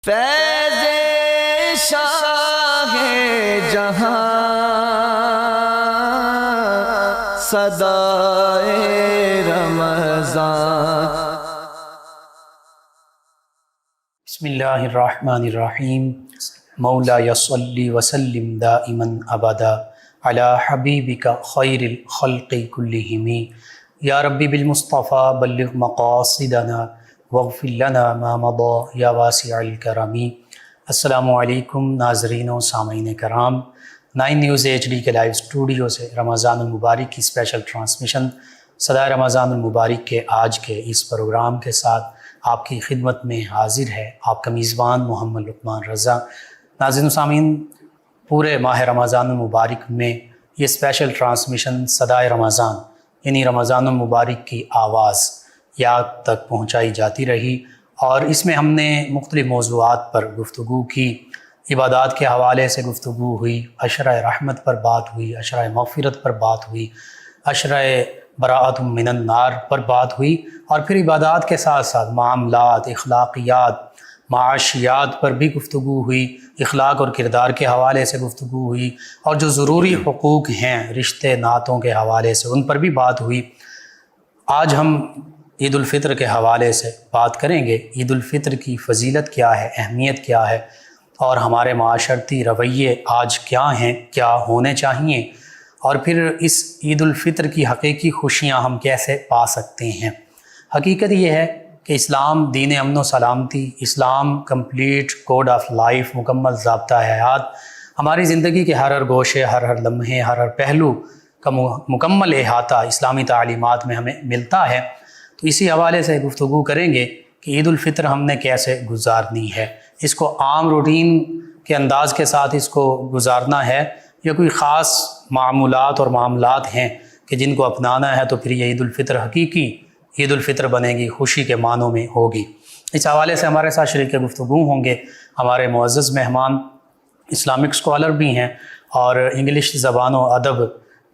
فیض شاہ جہاں صدائے رمضان۔ بسم اللہ الرحمن الرحیم۔ مولا صلی وسلم دائما ابدا علی حبیبک خیر الخلق کلہم۔ یا ربی بالمصطفیٰ بلغ مقاصدنا واغفر لنا ما مضى یا واسع الکرم۔ السلام علیکم ناظرین و سامعین کرام، 9 نیوز HD کے لائیو اسٹوڈیو سے رمضان المبارک کی اسپیشل ٹرانسمیشن صدائے رمضان المبارک کے آج کے اس پروگرام کے ساتھ آپ کی خدمت میں حاضر ہے آپ کا میزبان محمد لقمان رضا۔ ناظرین و سامعین، پورے ماہ رمضان المبارک میں یہ اسپیشل ٹرانسمیشن صدائے رمضان یعنی رمضان المبارک کی آواز یاد تک پہنچائی جاتی رہی، اور اس میں ہم نے مختلف موضوعات پر گفتگو کی۔ عبادات کے حوالے سے گفتگو ہوئی، عشرہ رحمت پر بات ہوئی، عشرہ مغفرت پر بات ہوئی، عشرہ براءۃ من النار پر بات ہوئی، اور پھر عبادات کے ساتھ ساتھ معاملات، اخلاقیات، معاشیات پر بھی گفتگو ہوئی، اخلاق اور کردار کے حوالے سے گفتگو ہوئی، اور جو ضروری حقوق ہیں رشتے ناتوں کے حوالے سے ان پر بھی بات ہوئی۔ آج ہم عید الفطر کے حوالے سے بات کریں گے۔ عید الفطر کی فضیلت کیا ہے، اہمیت کیا ہے، اور ہمارے معاشرتی رویے آج کیا ہیں، کیا ہونے چاہیے، اور پھر اس عید الفطر کی حقیقی خوشیاں ہم کیسے پا سکتے ہیں۔ حقیقت یہ ہے کہ اسلام دین امن و سلامتی، اسلام کمپلیٹ کوڈ آف لائف، مکمل ضابطہ حیات، ہماری زندگی کے ہر گوشے، ہر لمحے، ہر پہلو کا مکمل احاطہ اسلامی تعلیمات میں ہمیں ملتا ہے۔ تو اسی حوالے سے گفتگو کریں گے کہ عید الفطر ہم نے کیسے گزارنی ہے، اس کو عام روٹین کے انداز کے ساتھ اس کو گزارنا ہے، یا کوئی خاص معمولات اور معاملات ہیں کہ جن کو اپنانا ہے تو پھر یہ عید الفطر حقیقی عید الفطر بنے گی، خوشی کے معنوں میں ہوگی۔ اس حوالے سے ہمارے ساتھ شریک گفتگو ہوں گے ہمارے معزز مہمان، اسلامک اسکالر بھی ہیں اور انگلش زبان و ادب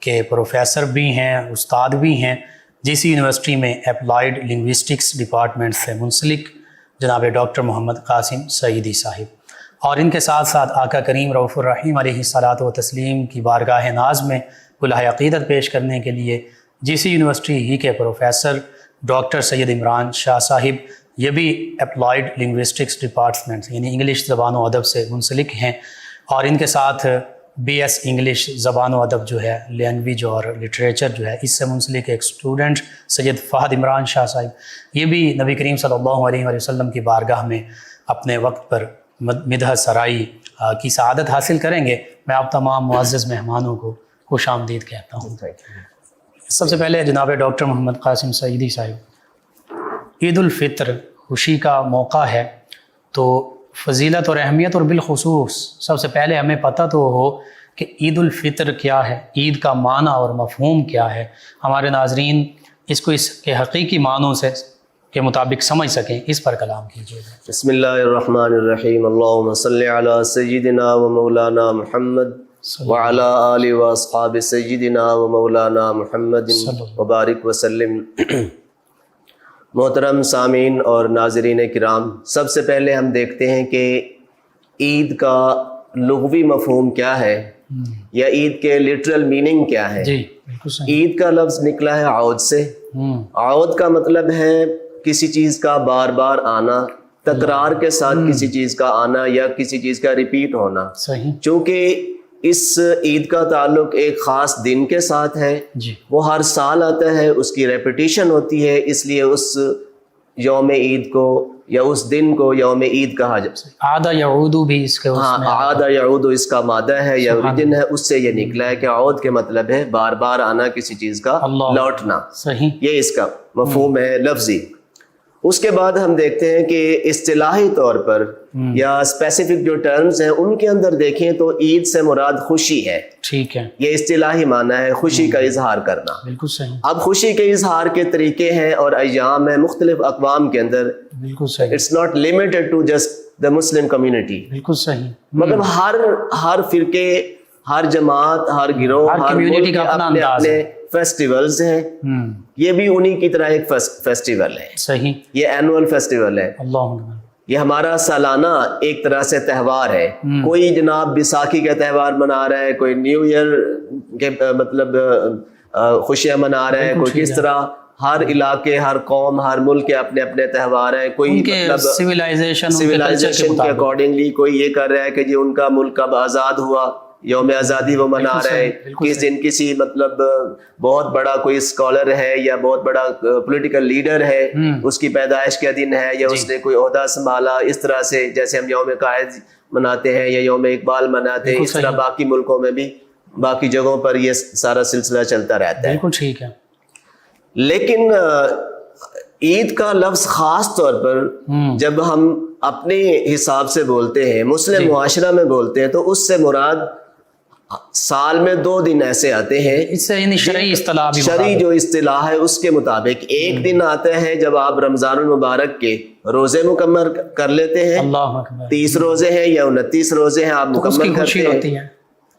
کے پروفیسر بھی ہیں، استاد بھی ہیں، GC یونیورسٹی میں اپلائیڈ لنگوسٹکس ڈپارٹمنٹ سے منسلک جناب ڈاکٹر محمد قاسم سعیدی صاحب، اور ان کے ساتھ ساتھ آقا کریم رؤوف الرحیم علیہ الصلاۃ والتسلیم کی بارگاہ ناز میں گلہ عقیدت پیش کرنے کے لیے GC یونیورسٹی ہی کے پروفیسر ڈاکٹر سید عمران شاہ صاحب، یہ بھی اپلائیڈ لنگوسٹکس ڈپارٹمنٹ یعنی انگلش زبان و ادب سے منسلک ہیں، اور ان کے ساتھ BS انگلش زبان و ادب جو ہے، لینگویج اور لٹریچر جو ہے، اس سے منسلک ایک اسٹوڈنٹ سید فہد عمران شاہ صاحب، یہ بھی نبی کریم صلی اللہ علیہ وسلم کی بارگاہ میں اپنے وقت پر مدح سرائی کی سعادت حاصل کریں گے۔ میں آپ تمام معزز مہمانوں کو خوش آمدید کہتا ہوں۔ سب سے پہلے جناب ڈاکٹر محمد قاسم سعیدی صاحب، عید الفطر خوشی کا موقع ہے، تو فضیلت اور اہمیت، اور بالخصوص سب سے پہلے ہمیں پتہ تو ہو کہ عید الفطر کیا ہے، عید کا معنی اور مفہوم کیا ہے، ہمارے ناظرین اس کو اس کے حقیقی معنوں سے کے مطابق سمجھ سکیں، اس پر کلام کیجیے۔ بسم اللہ الرحمن الرحیم۔ اللہم صلی علی سیدنا و مولانا محمد وعلی آلہ و اصحاب سیدنا و مولانا محمد وبارک وسلم۔ محترم سامعین اور ناظرین کرام، سب سے پہلے ہم دیکھتے ہیں کہ عید کا لغوی مفہوم کیا ہے، یا عید کے لٹرل میننگ کیا ہے۔ عید کا لفظ نکلا ہے عود سے۔ عود کا مطلب ہے کسی چیز کا بار بار آنا، تکرار کے ساتھ کسی چیز کا آنا، یا کسی چیز کا ریپیٹ ہونا۔ چونکہ اس عید کا تعلق ایک خاص دن کے ساتھ ہے، وہ ہر سال آتا ہے، اس کی ریپیٹیشن ہوتی ہے، اس لیے اس یوم عید کو یا اس دن کو یوم عید کہا جاتا ہے۔ عاد یعود بھی اس کے عاد یعود اس کا مادہ ہے یا اوریجن ہے، اس سے یہ نکلا ہے کہ عود کے مطلب ہے بار بار آنا، کسی چیز کا لوٹنا، یہ اس کا مفہوم ہے لفظی۔ اس کے بعد ہم دیکھتے ہیں کہ اصطلاحی طور پر یا اسپیسیفک جو ٹرمز ہیں ان کے اندر دیکھیں تو عید سے مراد خوشی ہے۔ ٹھیک ہے، یہ اصطلاحی معنی ہے خوشی کا اظہار کرنا۔ بالکل صحیح۔ اب خوشی کے اظہار کے طریقے ہیں اور ایام ہیں مختلف اقوام کے اندر۔ بالکل صحیح۔ It's not limited to just the Muslim community. بالکل صحیح۔ مطلب ہر فرقے، ہر جماعت، ہر گروہ، ہر کمیونٹی کا اپنا انداز ہے۔ فیسٹیولز ہیں، یہ بھی انہی کی طرح ایک فیسٹیول ہے۔ صحیح، یہ اینول فیسٹیول ہے۔ اللہ یہ ہمارا سالانہ ایک طرح سے تہوار ہے. کوئی جناب بیساکھی کا تہوار منا رہا ہے, کوئی نیو ایئر کے مطلب خوشیاں منا رہا ہے, کوئی کس طرح. ہر علاقے, ہر قوم, ہر ملک کے اپنے اپنے تہوار ہیں. کوئی مطلب سویلائزیشن کے اکارڈنگلی کوئی یہ کر رہا ہے کہ جی ان کا ملک کب آزاد ہوا, یوم آزادی وہ منا رہے ہیں. کس دن کسی مطلب بہت بڑا کوئی اسکالر ہے یا بہت بڑا پولیٹیکل لیڈر ہے, اس کی پیدائش کا دن ہے, یا اس نے کوئی عہدہ سنبھالا. اس طرح سے جیسے ہم یوم قائد مناتے ہیں یا یوم اقبال مناتے ہیں, اس طرح باقی ملکوں میں بھی باقی جگہوں پر یہ سارا سلسلہ چلتا رہتا ہے. بالکل ٹھیک ہے. لیکن عید کا لفظ خاص طور پر جب ہم اپنے حساب سے بولتے ہیں, مسلم معاشرہ میں بولتے ہیں, تو اس سے مراد سال میں 2 دن ایسے آتے ہیں. اس سے یعنی شرعی اصطلاح بھی شرعی جو اصطلاح ہے اس کے مطابق ایک دن آتا ہے جب آپ رمضان المبارک کے روزے مکمل کر لیتے ہیں. 30 روزے ہیں یا 29 روزے ہیں آپ مکمل کرتے ہیں.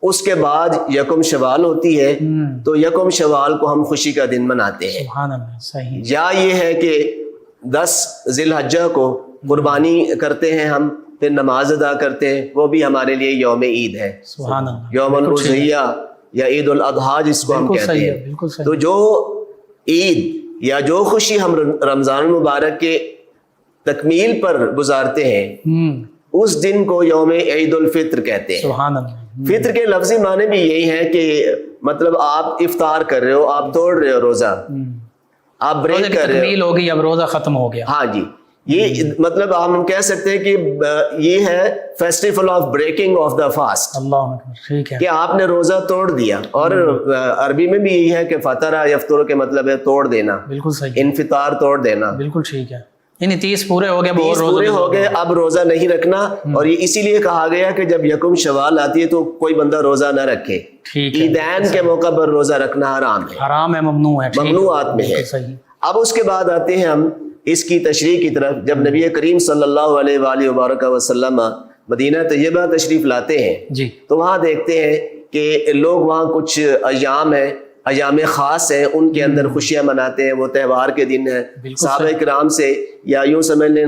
اس کے بعد یکم شوال ہوتی ہے, تو یکم شوال کو ہم خوشی کا دن مناتے ہیں. سبحان اللہ. صحیح. یا یہ ہے کہ 10 ذی الحجہ کو قربانی کرتے ہیں ہم, پھر نماز ادا کرتے ہیں, وہ بھی ہمارے لیے یوم عید ہے. سبحان اللہ. یوم الاضحیہ یا عید الاضحیٰ جس کو ہم کہتے ہیں. تو جو عید یا جو خوشی ہم رمضان المبارک کے تکمیل پر گزارتے ہیں, اس دن کو یوم عید الفطر کہتے ہیں. سبحان اللہ. فطر کے لفظی معنی بھی یہی ہے کہ مطلب آپ افطار کر رہے ہو, آپ توڑ رہے ہو روزہ, آپ بریک کر رہے ہو. ہوگی اب روزہ ختم ہو گیا. ہاں جی, یہ مطلب ہم کہہ سکتے ہیں کہ یہ ہے festival of breaking of the fast. اللہ ٹھیک ہے. کہ آپ نے روزہ توڑ دیا, اور عربی میں بھی یہی ہے کہ فطر یفطر کے مطلب ہے توڑ دینا. بالکل صحیح. انفطار توڑ دینا. بالکل ٹھیک ہے. یعنی 30 پورے ہو گئے, 30 پورے ہو گئے, اب روزہ نہیں رکھنا. اور یہ اسی لیے کہا گیا کہ جب یکم شوال آتی ہے تو کوئی بندہ روزہ نہ رکھے. عیدین کے موقع پر روزہ رکھنا حرام ہے. حرام ہے, ممنوع ہے, ممنوعات میں ہے. اب اس کے بعد آتے ہیں ہم اس کی تشریح کی طرف. جب نبی کریم صلی اللہ علیہ وآلہ وبارک وسلم مدینہ طیبہ تشریف لاتے ہیں جی, تو وہاں دیکھتے ہیں کہ لوگ وہاں کچھ ایام ہیں, ایام خاص ہیں, ان کے اندر خوشیاں مناتے ہیں, وہ تہوار کے دن ہیں. صحابہ کرام سے یا یوں سمجھ لیں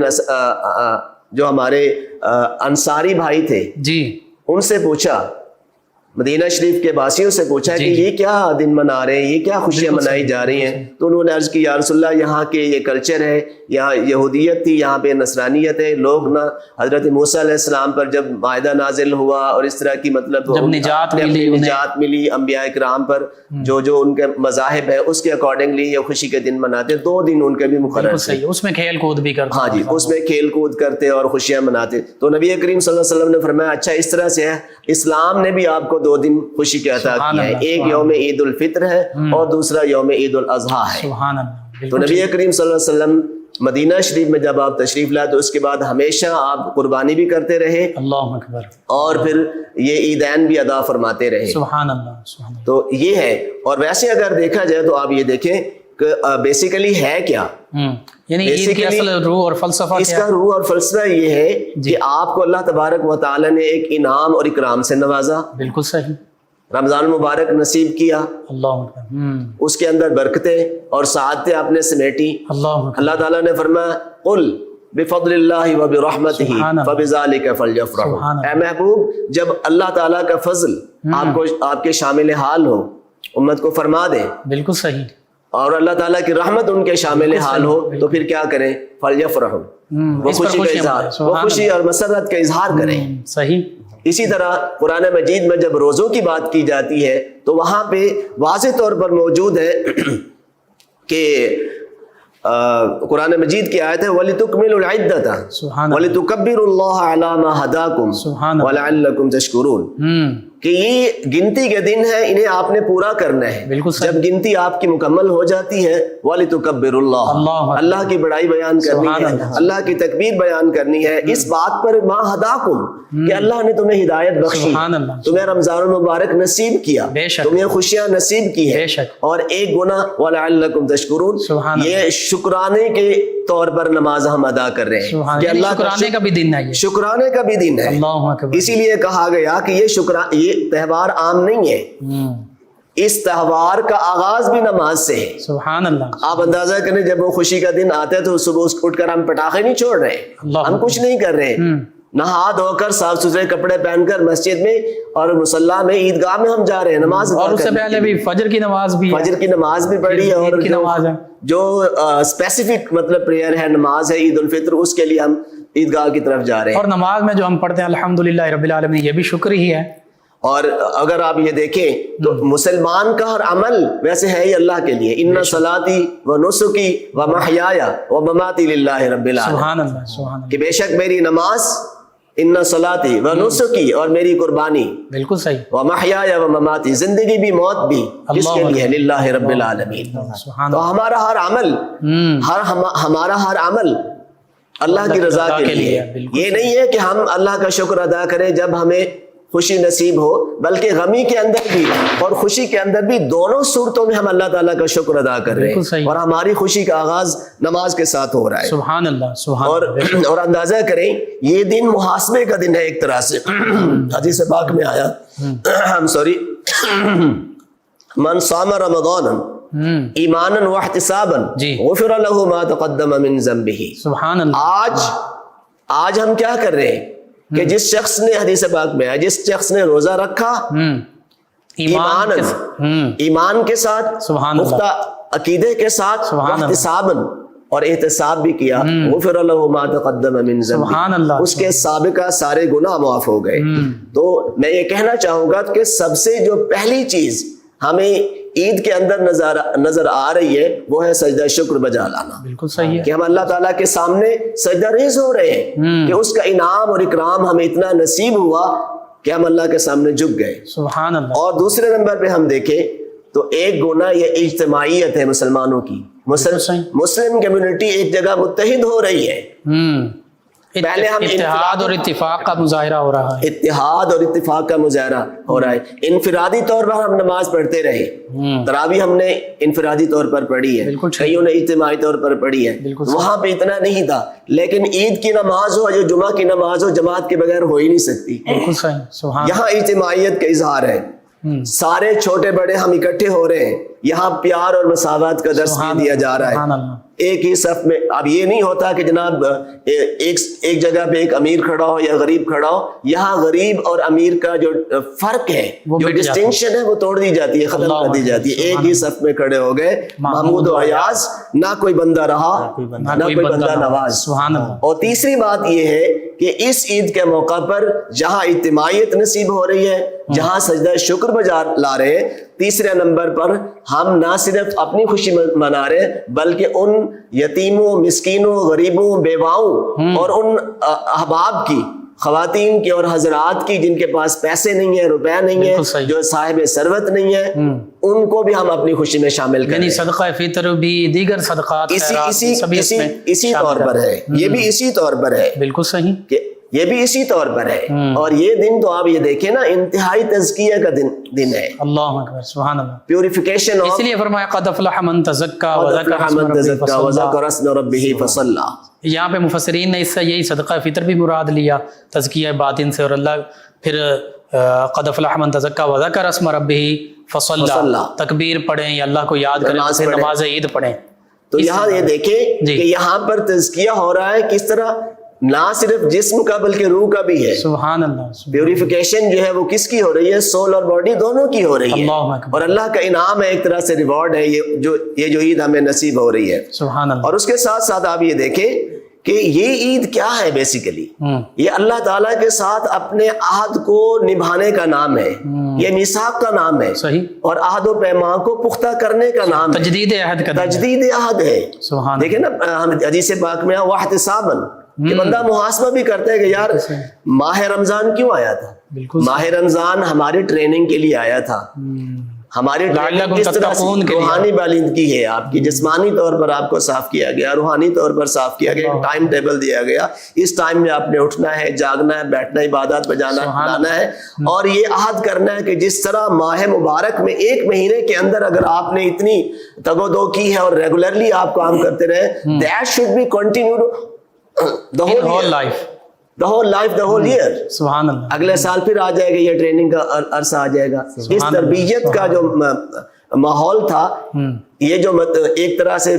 جو ہمارے انصاری بھائی تھے جی, ان سے پوچھا, مدینہ شریف کے باسیوں سے پوچھا کہ یہ کیا دن منا رہے ہیں, یہ کیا خوشیاں منائی جا رہی ہیں. تو انہوں نے عرض کی, یا رسول اللہ یہاں کے یہ کلچر ہے, یہاں یہودیت تھی, یہاں پہ نصرانیت ہے. لوگ نا حضرت موسیٰ علیہ السلام پر جب مائدہ نازل ہوا اور اس طرح کی مطلب نجات ملی انبیاء کرام پر, جو ان کے مذاہب ہے اس کے اکارڈنگلی یہ خوشی کے دن مناتے. 2 دن ان کے بھی مقرر تھے. اس میں کھیل کود بھی کرتے. ہاں جی, اس میں کھیل کود کرتے اور خوشیاں مناتے. تو نبی کریم صلی اللہ علیہ وسلم نے فرمایا, اچھا اس طرح سے ہے, اسلام نے بھی آپ کو 2 دن خوشی کا عطا کیا ہے. ایک یوم عید الفطر ہے اور دوسرا یوم عید الاضحیٰ ہے. سبحان اللہ. تو نبی کریم صلی اللہ علیہ وسلم مدینہ شریف میں جب آپ تشریف لائے تو اس کے بعد ہمیشہ آپ قربانی بھی کرتے رہے. اللہ اکبر. اور پھر یہ عیدین بھی ادا فرماتے رہے. سبحان اللہ. تو یہ ہے. اور ویسے اگر دیکھا جائے تو آپ یہ دیکھیں کہ بیسیکلی ہے کیا, یعنی عید کی اصل روح اور فلسفہ, اس کا روح اور فلسفہ یہ ہے کہ آپ کو اللہ تبارک و تعالی نے ایک انعام اور اکرام سے نوازا. بالکل صحیح. رمضان المبارک نصیب کیا, اس کے اندر برکتیں اور سعادتیں آپ نے سمیٹی. اللہ تعالیٰ نے فرمایا, قل بفضل اللہ وبرحمتہ فبذلک فلیفرحوا. اے محبوب, جب اللہ تعالیٰ کا فضل آپ کے شامل حال ہو, امت کو فرما دیں. بالکل صحیح. اور اللہ تعالیٰ کی رحمت ان کے شامل حال ہو تو پھر کیا کریں, فلیفرحوا, وہ خوشی کا اظہار, وہ خوشی اور مسرت کا اظہار کریں. صحیح. اسی طرح قرآن مجید میں جب روزوں کی بات کی جاتی ہے تو وہاں پہ واضح طور پر موجود ہے کہ قرآن مجید کی آیت ہے وَلِتُكْمِلُوا الْعِدَّةَ وَلِتُكَبِّرُوا اللَّهَ عَلَى مَا هَدَاكُمْ وَلَعَلَّكُمْ تَشْكُرُونَ. کہ یہ گنتی کے دن ہے, انہیں آپ نے پورا کرنا ہے. جب گنتی آپ کی مکمل ہو جاتی ہے وَلِتُكَبِّرُوا اللَّهَ, اللہ کی بڑائی بیان کرنی ہے, اللہ کی تکبیر بیان کرنی ہے. اس بات پر مَا هَدَاكُمْ کہ اللہ نے تمہیں ہدایت بخشی, تمہیں رمضان المبارک نصیب کیا, تمہیں خوشیاں نصیب کی ہے. اور ایک گنا وَلَعَلَّكُمْ تَشْكُرُونَ, یہ شکرانے کے طور پر نماز ہم ادا کر رہے ہیں کہ اللہ شکرانے کا بھی دن ہے, شکرانے کا بھی دن ہے. اسی لیے کہا گیا کہ یہ تہوار عام نہیں ہے, اس تہوار کا آغاز بھی نماز سے ہے. سبحان اللہ. آپ اندازہ کریں جب وہ خوشی کا دن آتا ہے تو صبح اٹھ کر ہم پٹاخے نہیں چھوڑ رہے, ہم کچھ نہیں کر رہے, نہا دھو کر صاف ستھرے کپڑے پہن کر مسجد میں اور مصلی میں عیدگاہ میں ہم جا رہے ہیں نماز ادا اور اس سے پہلے بھی فجر کی نماز بھی ہے, فجر کی نماز بھی پڑھی ہے, اور کی نماز ہے جو اسپیسیفک مطلب پریئر ہے نماز ہے عید الفطر, اس کے لیے ہم عیدگاہ کی طرف جا رہے ہیں. اور نماز میں جو ہم پڑھتے ہیں الحمدللہ رب العالمین, یہ بھی شکر ہی ہے. اور اگر آپ یہ دیکھیں تو مسلمان کا ہر عمل ویسے ہے ہی اللہ کے لیے, ان صلاتی و نسکی و محیای و مماتی للہ رب العالمین. سبحان اللہ, سبحان اللہ. کہ بے شک میری نماز, ان صلاتی و نسکی, اور میری قربانی, بالکل صحیح, و محیای و مماتی, زندگی بھی موت بھی کس کے لیے, للہ رب العالمین. تو ہمارا ہر عمل, ہمارا ہر عمل اللہ کی رضا کے لیے. یہ نہیں ہے کہ ہم اللہ کا شکر ادا کریں جب ہمیں خوشی نصیب ہو, بلکہ غمی کے اندر بھی اور خوشی کے اندر بھی دونوں صورتوں میں ہم اللہ تعالیٰ کا شکر ادا کر رہے ہیں, اور ہماری خوشی کا آغاز نماز کے ساتھ ہو رہا ہے. سبحان اللہ, سبحان اللہ. اور اندازہ کریں یہ دن محاسبے کا دن ہے ایک طرح سے. حدیث پاک میں آیا, من صام رمضان ایمانا واحتسابا غفر له ما تقدم من ذنبه. سبحان اللہ. آج ہم کیا کر رہے ہیں کہ جس شخص نے, حدیث پاک میں ہے, جس شخص نے روزہ رکھا ایمان کے ساتھ, پختہ عقیدے کے ساتھ, احتساباً, اور احتساب بھی کیا, غفر له ما تقدم من ذنبه, اس کے سابقہ سارے گناہ معاف ہو گئے. تو میں یہ کہنا چاہوں گا کہ سب سے جو پہلی چیز ہمیں عید کے اندر نظر آ رہی ہے وہ ہے سجدہ شکر بجا لانا. بالکل صحیح ہے کہ ہم اللہ تعالیٰ کے سامنے سجدہ ریز ہو رہے ہیں کہ اس کا انعام اور اکرام ہمیں اتنا نصیب ہوا کہ ہم اللہ کے سامنے جھک گئے. سبحان اللہ. اور دوسرے نمبر پہ ہم دیکھیں تو ایک گناہ یہ اجتماعیت ہے مسلمانوں کی. مسلم کمیونٹی ایک جگہ متحد ہو رہی ہے. پہلے ہم اتحاد اور اتفاق کا مظاہرہ ہو رہا ہے, اتحاد اور اتفاق کا مظاہرہ ہو رہا ہے. انفرادی طور پر ہم نماز پڑھتے رہے, تراویح ہم نے انفرادی طور پر پڑھی ہے, کئیوں نے اجتماعی طور پر پڑھی ہے, وہاں پہ اتنا نہیں تھا. لیکن عید کی نماز ہو, جو جمعہ کی نماز ہو, جماعت کے بغیر ہو ہی نہیں سکتی. یہاں اجتماعیت کا اظہار ہے, سارے چھوٹے بڑے ہم اکٹھے ہو رہے ہیں, یہاں پیار اور مساوات کا درس دیا جا رہا ہے. ایک ہی صف میں. اب یہ نہیں ہوتا کہ جناب ایک جگہ پہ ایک امیر کھڑا ہو یا غریب کھڑا ہو, یہاں غریب اور امیر کا جو فرق ہے, جو ڈسٹنکشن ہے, وہ توڑ دی جاتی ہے, ختم کر دی جاتی ہے. ایک ہی صف میں کھڑے ہو گئے, محمود و ایاز, نہ کوئی بندہ رہا نہ کوئی بندہ نواز. اور تیسری بات یہ ہے کہ اس عید کے موقع پر جہاں اجتماعیت نصیب ہو رہی ہے, جہاں سجدہ شکر بجا لا رہے ہیں, تیسرے نمبر پر ہم نہ صرف اپنی خوشی منا رہے ہیں بلکہ ان یتیموں, مسکینوں, غریبوں, بیواؤں اور ان احباب کی, خواتین کی اور حضرات کی جن کے پاس پیسے نہیں ہیں, روپے نہیں ہیں, جو صاحب ثروت نہیں ہے, ان کو بھی ہم اپنی خوشی میں شامل کریں. یعنی صدقہ فطر بھی, دیگر صدقات, اسی طور پر ہے, یہ بھی اسی طور پر ہے. بالکل صحیح, کہ یہ بھی اسی طور پر ہے. اور یہ دن تو آپ یہ دیکھیں نا, انتہائی تزکیہ کا دن ہے. اللہ اکبر, سبحان اللہ. پیوریفیکیشن, اس لیے فرمایا قد افلح من تزکا وذکر اسم ربہ فصلی. یہاں پہ مفسرین نے اس سے یہی صدقہ فطر بھی مراد لیا تزکیہ باطن سے, اور اللہ پھر قد افلح من تزکا وذکر اسم ربہ فصلی, تکبیر پڑھیں یا اللہ کو یاد کریں, پھر نماز عید پڑھیں. تو یہاں یہ دیکھیں کہ یہاں پر تزکیہ ہو رہا ہے کس طرح, نہ صرف جسم کا بلکہ روح کا بھی ہے. سبحان اللہ. پیوریفیکیشن جو ہے وہ کس کی ہو رہی ہے, سول اور باڈی دونوں کی ہو رہی ہے. اور اللہ کا انعام ہے, ایک طرح سے ریوارڈ ہے یہ جو عید ہمیں نصیب ہو رہی ہے. سبحان اللہ. اور اس کے ساتھ ساتھ آپ یہ دیکھیں کہ یہ عید کیا ہے بیسیکلی, یہ اللہ تعالیٰ کے ساتھ اپنے عہد کو نبھانے کا نام ہے, یہ میثاق کا نام ہے. صحیح. اور عہد و پیمان کو پختہ کرنے کا نام ہے, تجدید عہد کا, تجدید عہد ہے. دیکھیں نا, ہم حدیث پاک میں واحتساباً, کہ بندہ محاسبہ بھی کرتا ہے کہ یار ماہ رمضان کیوں آیا تھا. ماہ رمضان ہماری ٹریننگ کے لیے آیا تھا. ہماری کس طرح سے روحانی بالندگی ہے آپ کی, جسمانی طور پر آپ کو صاف کیا گیا, روحانی طور پر صاف کیا گیا, ٹائم ٹیبل دیا گیا, اس ٹائم میں آپ نے اٹھنا ہے, جاگنا ہے, بیٹھنا, عبادات بجانا لانا ہے. اور یہ عہد کرنا ہے کہ جس طرح ماہ مبارک میں ایک مہینے کے اندر اگر آپ نے اتنی تگ و دو کی ہے اور ریگولرلی آپ کام کرتے رہے, that should be continued the whole life. the whole life, the whole year. سبحان اللہ. اگلے سال پھر آ جائے گا, یہ ٹریننگ کا عرصہ آ جائے گا. اس تربیت کا جو ماحول تھا, یہ جو ایک طرح سے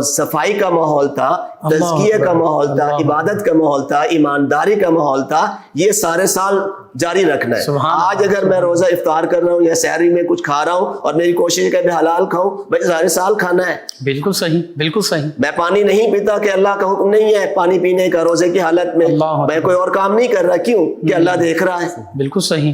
صفائی کا ماحول تھا, تزکیہ کا ماحول تھا, عبادت کا ماحول تھا, ایمانداری کا ماحول تھا, یہ سارے سال جاری رکھنا ہے. آج اگر میں روزہ افطار کر رہا ہوں یا سحری میں کچھ کھا رہا ہوں اور میری کوشش ہے کہ میں حلال کھاؤں, بھائی سارے سال کھانا ہے. بالکل صحیح, بالکل صحیح. میں پانی نہیں پیتا کہ اللہ کا حکم نہیں ہے پانی پینے کا روزے کی حالت میں, میں کوئی اور کام نہیں کر رہا, کیوں کہ اللہ دیکھ رہا ہے. بالکل صحیح.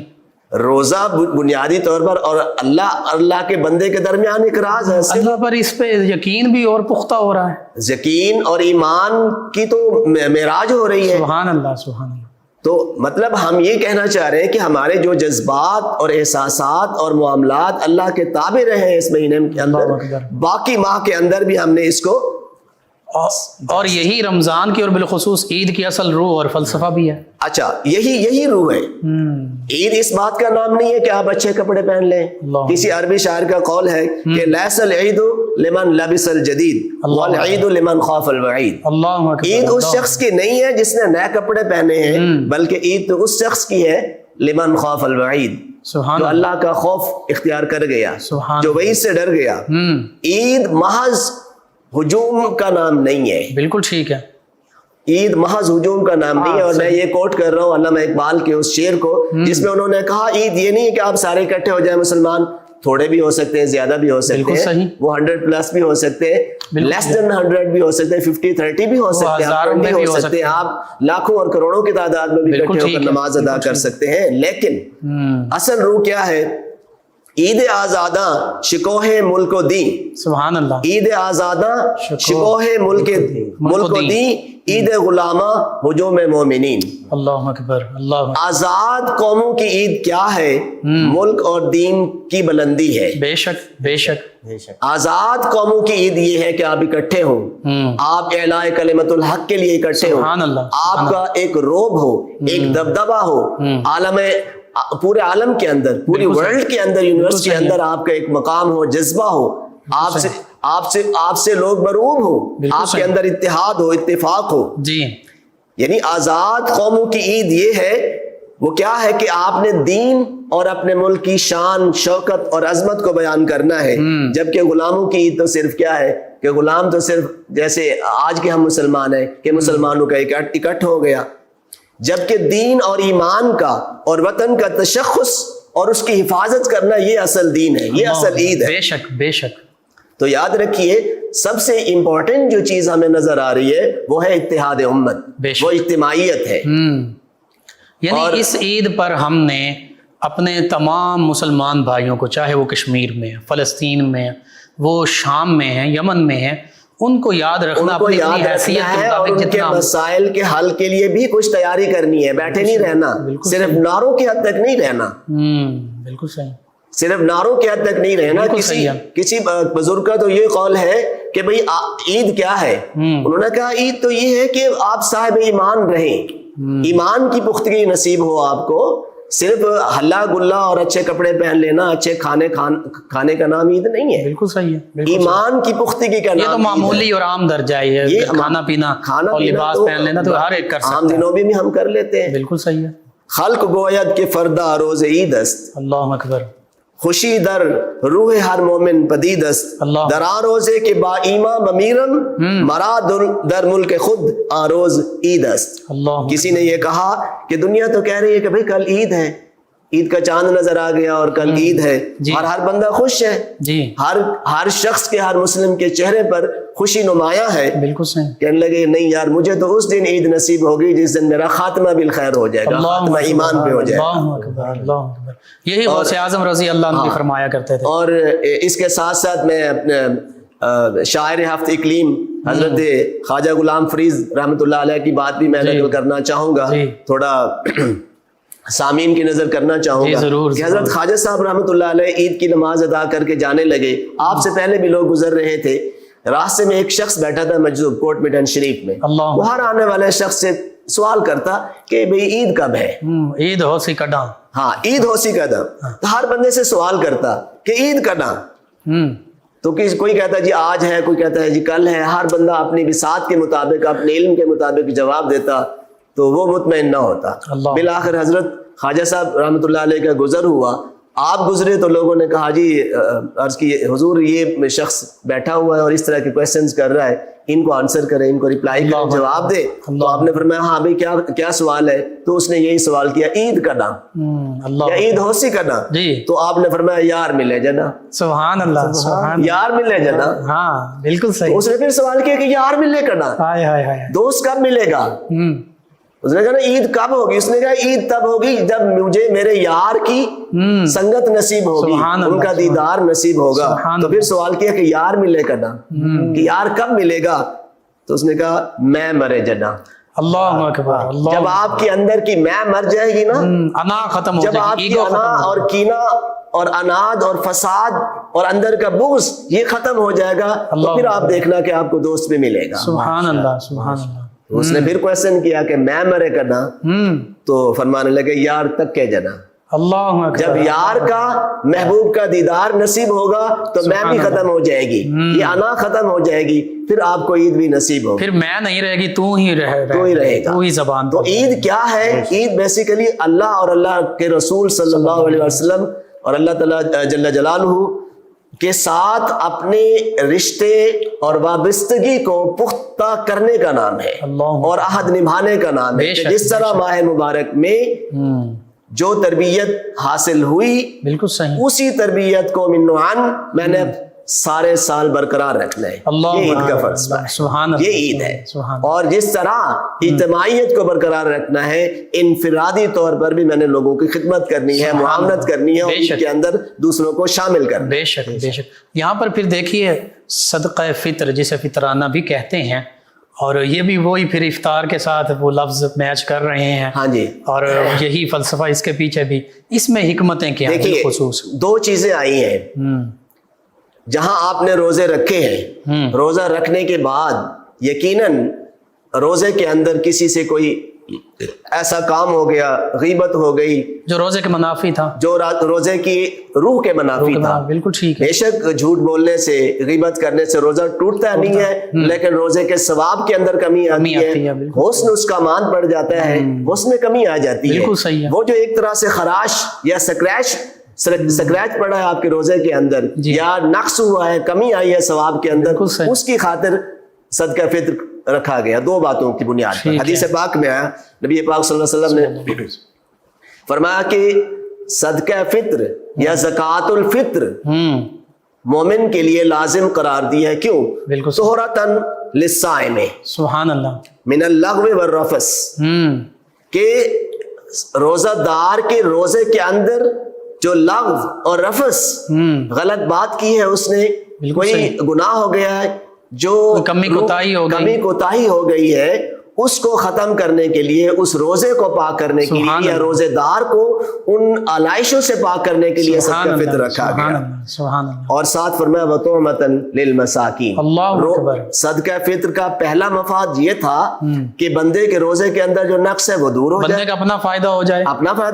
روزہ بنیادی طور پر اور اللہ کے بندے کے درمیان ایک راز ہے. اللہ پر اس پہ یقین بھی اور پختہ ہو رہا ہے. یقین اور ایمان کی تو معراج ہو رہی ہے. سبحان اللہ, سبحان اللہ. تو مطلب ہم یہ کہنا چاہ رہے ہیں کہ ہمارے جو جذبات اور احساسات اور معاملات اللہ کے تابع رہے اس مہینے کے اندر, باقی ماہ کے اندر بھی ہم نے اس کو, اور یہی رمضان کی اور بالخصوص عید کی اصل روح اور فلسفہ بھی ہے. اچھا, یہی روح ہے. عید اس بات کا نام نہیں ہے کہ آپ اچھے کپڑے پہن لیں. کسی عربی شاعر کا قول ہے کہ لیس العید لمن لبس الجدید والعید لمن خاف الوعید. عید اس شخص کی نہیں ہے جس نے نئے کپڑے پہنے ہیں, بلکہ عید تو اس شخص کی ہے لمن خاف الوعید, جو اللہ کا خوف اختیار کر گیا, جو وعید سے ڈر گیا. عید محض ہجوم کا نام نہیں ہے. بالکل ٹھیک ہے. عید محض ہجوم کا نام نہیں ہے. اور میں یہ کوٹ کر رہا ہوں علامہ اقبال کے اس شعر کو جس میں انہوں نے کہا عید یہ نہیں ہے کہ آپ سارے اکٹھے ہو جائیں مسلمان, تھوڑے بھی ہو سکتے ہیں, زیادہ بھی ہو سکتے ہیں, وہ 100+ بھی ہو سکتے ہیں, لیس دین 100 بھی ہو سکتے ہیں, 50-30 بھی ہو سکتے ہیں, آپ 20 بھی ہو سکتے ہیں, آپ لاکھوں اور کروڑوں کی تعداد میں بھی اکٹھے ہو کر نماز ادا کر سکتے ہیں. لیکن اصل روح کیا ہے؟ عید آزاداں شکوہ ملک و دی. سبحان اللہ. عید آزاداں شکوہ ملک و دی, عید غلامہ ہجوم مومنین. اللہ اکبر, اللہ. آزاد قوموں کی عید کیا ہے؟ ملک اور دین کی بلندی ہے. بے شک, بے شک. آزاد قوموں کی عید یہ ہے کہ آپ اکٹھے ہوں, آپ اعلاء کلمت الحق کے لیے اکٹھے ہوں, آپ کا ایک روب ہو, ایک دبدبہ ہو, پورے عالم کے اندر, پوری ورلڈ کے اندر, یونیورس کے اندر آپ کا ایک مقام ہو, جذبہ ہو, آپ سے لوگ مرعوب ہو, آپ کے اندر اتحاد ہو, اتفاق ہو. جی. یعنی آزاد قوموں کی عید یہ ہے, وہ کیا ہے کہ آپ نے دین اور اپنے ملک کی شان, شوکت اور عظمت کو بیان کرنا ہے. جبکہ غلاموں کی عید تو صرف کیا ہے کہ غلام تو صرف جیسے آج کے ہم مسلمان ہیں کہ مسلمانوں کا اکٹھ ہو گیا, جبکہ دین اور ایمان کا اور وطن کا تشخص اور اس کی حفاظت کرنا یہ اصل دین ہے, یہ اصل عید ہے. بے شک, بے شک. تو یاد رکھیے سب سے امپورٹنٹ جو چیز ہمیں نظر آ رہی ہے وہ ہے اتحاد امت, وہ اجتماعیت ہے. یعنی اس عید پر ہم نے اپنے تمام مسلمان بھائیوں کو, چاہے وہ کشمیر میں, فلسطین میں, وہ شام میں ہیں, یمن میں ہیں, ان کو یاد رکھنا, اپنی حیثیت ہے, اور ان کے مسائل کے حل کے لیے بھی کچھ تیاری کرنی ہے. بیٹھے نہیں رہنا, صرف نعروں کی حد تک نہیں رہنا. بالکل صحیح. صرف ناروں کی حد تک نہیں رہنا. کسی بزرگ کا تو یہ قول ہے کہ بھئی عید کیا ہے؟ انہوں نے کہا عید تو یہ ہے کہ آپ صاحب ایمان رہیں, ایمان کی پختگی نصیب ہو آپ کو. صرف ہلا گلا اور اچھے کپڑے پہن لینا, اچھے کھانے کا نام عید نہیں ہے. بالکل صحیح ہے. ایمان کی پختگی کا نام. یہ تو معمولی اور عام درجہ ہے, کھانا پینا اور لباس پہن لینا تو ہر ایک کر سکتا ہے, عام دنوں میں بھی ہم کر لیتے ہیں. بالکل صحیح ہے. خلق گوید کے فردا روز عید است, اللہ اکبر. خوشی در روح ہر مومن پدید است, درا روزے کے با ایما ممیرم, مرا در ملک خود آروز عید است. کسی نے یہ کہا کہ دنیا تو کہہ رہی ہے کہ بھئی کل عید ہے, عید کا چاند نظر آ گیا اور کل عید ہے, اور ہر بندہ خوش ہے, ہر شخص کے, ہر مسلم کے چہرے پر خوشی نمایاں ہے. بالکل صحیح. کہنے لگے نہیں یار, مجھے تو اس دن عید نصیب ہوگی جس دن میرا خاتمہ بالخیر ہو جائے گا, خاتمہ ایمان پہ ہو جائے گا. یہی غوث اعظم رضی اللہ عنہ فرمایا کرتے تھے. اور اس کے ساتھ ساتھ میں اپنے شاعر ہفت اقلیم حضرت خواجہ غلام فریز رحمۃ اللہ علیہ کی بات بھی میں نقل کرنا چاہوں گا, تھوڑا سامعین کی نظر کرنا چاہوں گا کہ حضرت خواجہ صاحب رحمۃ اللہ علیہ عید کی نماز ادا کر کے جانے لگے. آپ سے پہلے بھی لوگ گزر رہے تھے, راستے میں ایک شخص بیٹھا تھا مجذوب کوٹ میڈان شریف میں. وہ ہر آنے والے شخص سے سوال کرتا کہ بھئی عید کب ہے؟ عید ہوسی کڈاں. ہاں, عید ہوسی کڈاں. تو ہر بندے سے سوال کرتا کہ عید کڈاں. تو کوئی کہتا ہے جی آج ہے, کوئی کہتا ہے جی کل ہے. ہر بندہ اپنی بساط کے مطابق, اپنے علم کے مطابق جواب دیتا. تو وہ مطمئن نہ ہوتا. بالآخر حضرت خواجہ صاحب رحمۃ اللہ علیہ کا گزر ہوا. آپ گزرے تو لوگوں نے کہا جی عرض کی حضور یہ شخص بیٹھا ہوا ہے اور اس طرح کے کویسچنز کر رہا ہے, ان کو آنسر کریں, ان کو ریپلائی کریں, جواب دے. تو آپ نے فرمایا ہاں بھائی کیا سوال ہے؟ تو اس نے یہی سوال کیا, عید کا نام یا عید ہوسی کا نام. تو آپ نے فرمایا یار ملے جنا. سبحان اللہ, یار ملے جنا. ہاں بالکل صحیح. اس نے پھر سوال کیا کہ یار ملے کا نام, دوست کب ملے گا؟ اس نے کہا نا عید کب ہوگی؟ اس نے کہا عید تب ہوگی جب مجھے میرے یار کی سنگت نصیب ہوگی, ان کا دیدار نصیب ہوگا. تو پھر سوال کیا کہ یار ملے کا نا, کہ یار کب ملے گا؟ تو اس نے کہا میں مرے جنا. اللہ اکبر. جب آپ کے اندر کی میں مر جائے گی نا, انا ختم ہو جب آپ کی انا اور کینہ اور اناد اور فساد اور اندر کا بغض یہ ختم ہو جائے گا, تو پھر آپ دیکھنا کہ آپ کو دوست بھی ملے گا. سبحان اللہ, سبحان اللہ. اس نے پھر کویسچن کیا کہ میں مرے کرنا, تو فرمانے لگے یار تک کے جنا. اللہ جب یار کا محبوب کا دیدار نصیب ہوگا تو میں بھی ختم ہو جائے گی, یہ انا ختم ہو جائے گی, پھر آپ کو عید بھی نصیب ہوگی. پھر میں نہیں رہے گی, تو ہی رہے گا, تو ہی زبان. تو عید کیا ہے؟ عید بیسیکلی اللہ اور اللہ کے رسول صلی اللہ علیہ وسلم اور اللہ تعالیٰ جل جلالہ کے ساتھ اپنے رشتے اور وابستگی کو پختہ کرنے کا نام ہے, اور عہد نبھانے کا نام ہے. جس طرح ماہ مبارک میں جو تربیت حاصل ہوئی, بالکل صحیح, اسی تربیت کو منوعاً میں نے سارے سال برقرار رکھنا ہے. یہ عید کا فرض ہے, یہ عید ہے. اور جس طرح اجتماعیت کو برقرار رکھنا ہے, انفرادی طور پر بھی میں نے لوگوں کی خدمت کرنی ہے, معاونت کرنی ہے, اور ان کے اندر دوسروں کو شامل کرنا. بے شک, بے شک. یہاں پر پھر دیکھیے صدقہ فطر جسے فطرانہ بھی کہتے ہیں, اور یہ بھی وہی پھر افطار کے ساتھ وہ لفظ میچ کر رہے ہیں. ہاں جی, اور یہی فلسفہ اس کے پیچھے بھی. اس میں حکمتیں کیا ہیں؟ خصوص دو چیزیں آئی ہیں. جہاں آپ نے روزے رکھے ہیں, روزہ رکھنے کے بعد یقیناً روزے کے اندر کسی سے کوئی ایسا کام ہو گیا, غیبت ہو گئی جو روزے کے منافی تھا, جو روزے کی روح کے منافی تھا. بالکل ٹھیک ہے. بے شک جھوٹ بولنے سے, غیبت کرنے سے روزہ ٹوٹتا نہیں ہے, لیکن روزے کے ثواب کے اندر کمی آتی ہے, حسن اس کا مان پڑ جاتا ہے, حسن میں کمی آ جاتی ہے. بالکل صحیح ہے. وہ جو ایک طرح سے خراش یا سکریچ پڑا ہے آپ کے روزے کے اندر, یا نقص ہوا ہے, کمی آئی ہے ثواب کے اندر, اس کی خاطر صدقہ فطر رکھا گیا. دو باتوں کی بنیاد پر. حدیث پاک میں آیا, نبی پاک صلی اللہ علیہ وسلم نے فرمایا کہ صدقہ فطر یا زکوٰۃ الفطر مومن کے لیے لازم قرار دیا ہے. کیوں؟ طہرۃ للصائم, سبحان اللہ, من اللغو والرفث, کہ روزہ دار کے روزے کے اندر جو لغو اور رفث غلط بات کی ہے, اس نے کوئی گناہ ہو گیا ہے, جو کمی کوتاہی ہو گئی ہے, اس کو ختم کرنے کے لیے, اس روزے کو پاک کرنے کے لیے, یا روزے دار کو ان علائشوں سے پاک کرنے کے لیے صدقہ فطر رکھا گیا. اور ساتھ فرمایا وَطُعْمَةً لِلْمَسَاكِينَ. صدقہ فطر کا پہلا مفاد یہ تھا کہ بندے کے روزے کے اندر جو نقص ہے وہ دور ہو جائے, بندے کا اپنا فائدہ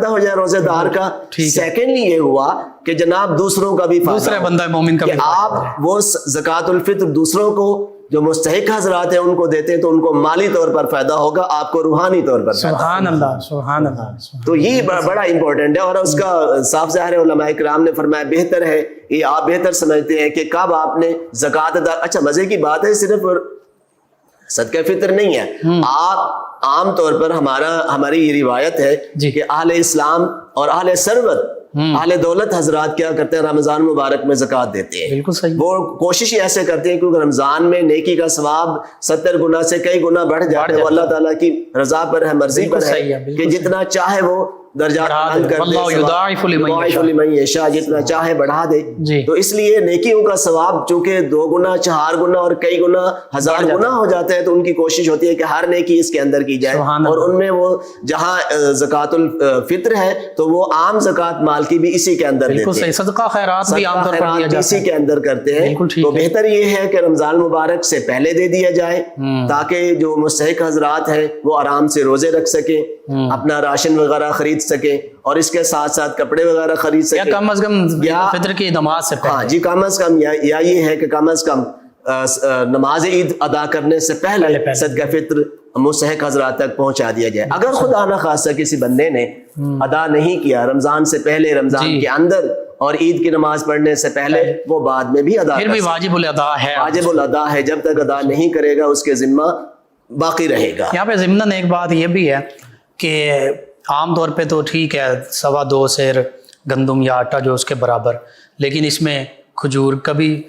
ہو جائے روزے دار کا. سیکنڈلی یہ ہوا کہ جناب دوسروں کا بھی دوسرے بندہ مومن کا, کہ آپ وہ زکوٰۃ الفطر دوسروں کو جو مستحق حضرات ہیں ان کو دیتے ہیں تو ان کو مالی طور پر فائدہ ہوگا, آپ کو روحانی طور پر. سبحان اللہ, سبحان اللہ. تو یہ بڑا امپورٹنٹ ہے, اور اس کا صاف ظاہر علماء کرام نے فرمایا بہتر ہے, یہ آپ بہتر سمجھتے ہیں کہ کب آپ نے زکوٰۃ ادا. اچھا مزے کی بات ہے, صرف صدقہ فطر نہیں ہے, آپ عام طور پر ہماری یہ روایت ہے کہ اہل اسلام اور اہل ثروت, اہل دولت حضرات کیا کرتے ہیں, رمضان مبارک میں زکوٰۃ دیتے ہیں. بالکل صحیح. وہ کوشش ہی ایسے کرتے ہیں کیونکہ رمضان میں نیکی کا ثواب 70 گنا سے کئی گنا بڑھ جاتا ہے. وہ اللہ تعالیٰ کی رضا پر ہے, مرضی پر ہے کہ جتنا چاہے وہ درجات بلند کر دے, یضاعف لمن یشاء, جتنا چاہے بڑھا دے. تو اس لیے نیکیوں کا ثواب چونکہ 2 گنا 4 گنا اور کئی گنا 1000 گنا ہو جاتا ہے, تو ان کی کوشش ہوتی ہے کہ ہر نیکی اس کے اندر کی جائے. اور ان میں وہ جہاں زکوٰۃ الفطر ہے تو وہ عام زکوٰۃ مال کی بھی اسی کے اندر دیتے ہیں, صدقہ خیرات بھی عام طور پر دیا جاتا ہے, اسی کے اندر کرتے ہیں. تو بہتر یہ ہے کہ رمضان مبارک سے پہلے دے دیا جائے تاکہ جو مستحق حضرات ہیں وہ آرام سے روزے رکھ سکیں, اپنا راشن وغیرہ خرید سکیں, اور اس کے ساتھ ساتھ کپڑے وغیرہ خرید سکیں, یا کم از کم فطر کی نماز سے پہلے. ہاں جی, کم از کم, یا یہ ہے کہ کم از کم نماز عید ادا کرنے سے پہلے صدقہ فطر مستحق حضرات تک پہنچا دیا جائے. اگر خدا نہ خاصہ کسی بندے نے ادا نہیں کیا رمضان سے پہلے، رمضان کے اندر اور عید کی نماز پڑھنے سے پہلے، وہ بعد میں بھی ادا پھر بھی واجب الادا ہے، واجب الادا ہے. جب تک ادا نہیں کرے گا اس کے ذمہ باقی رہے گا. یہاں پہ ضمناً ایک بات یہ بھی ہے کہ عام طور پہ تو ٹھیک ہے 2.25 سیر گندم یا آٹا جو اس کے برابر، لیکن اس میں کھجور کا بھی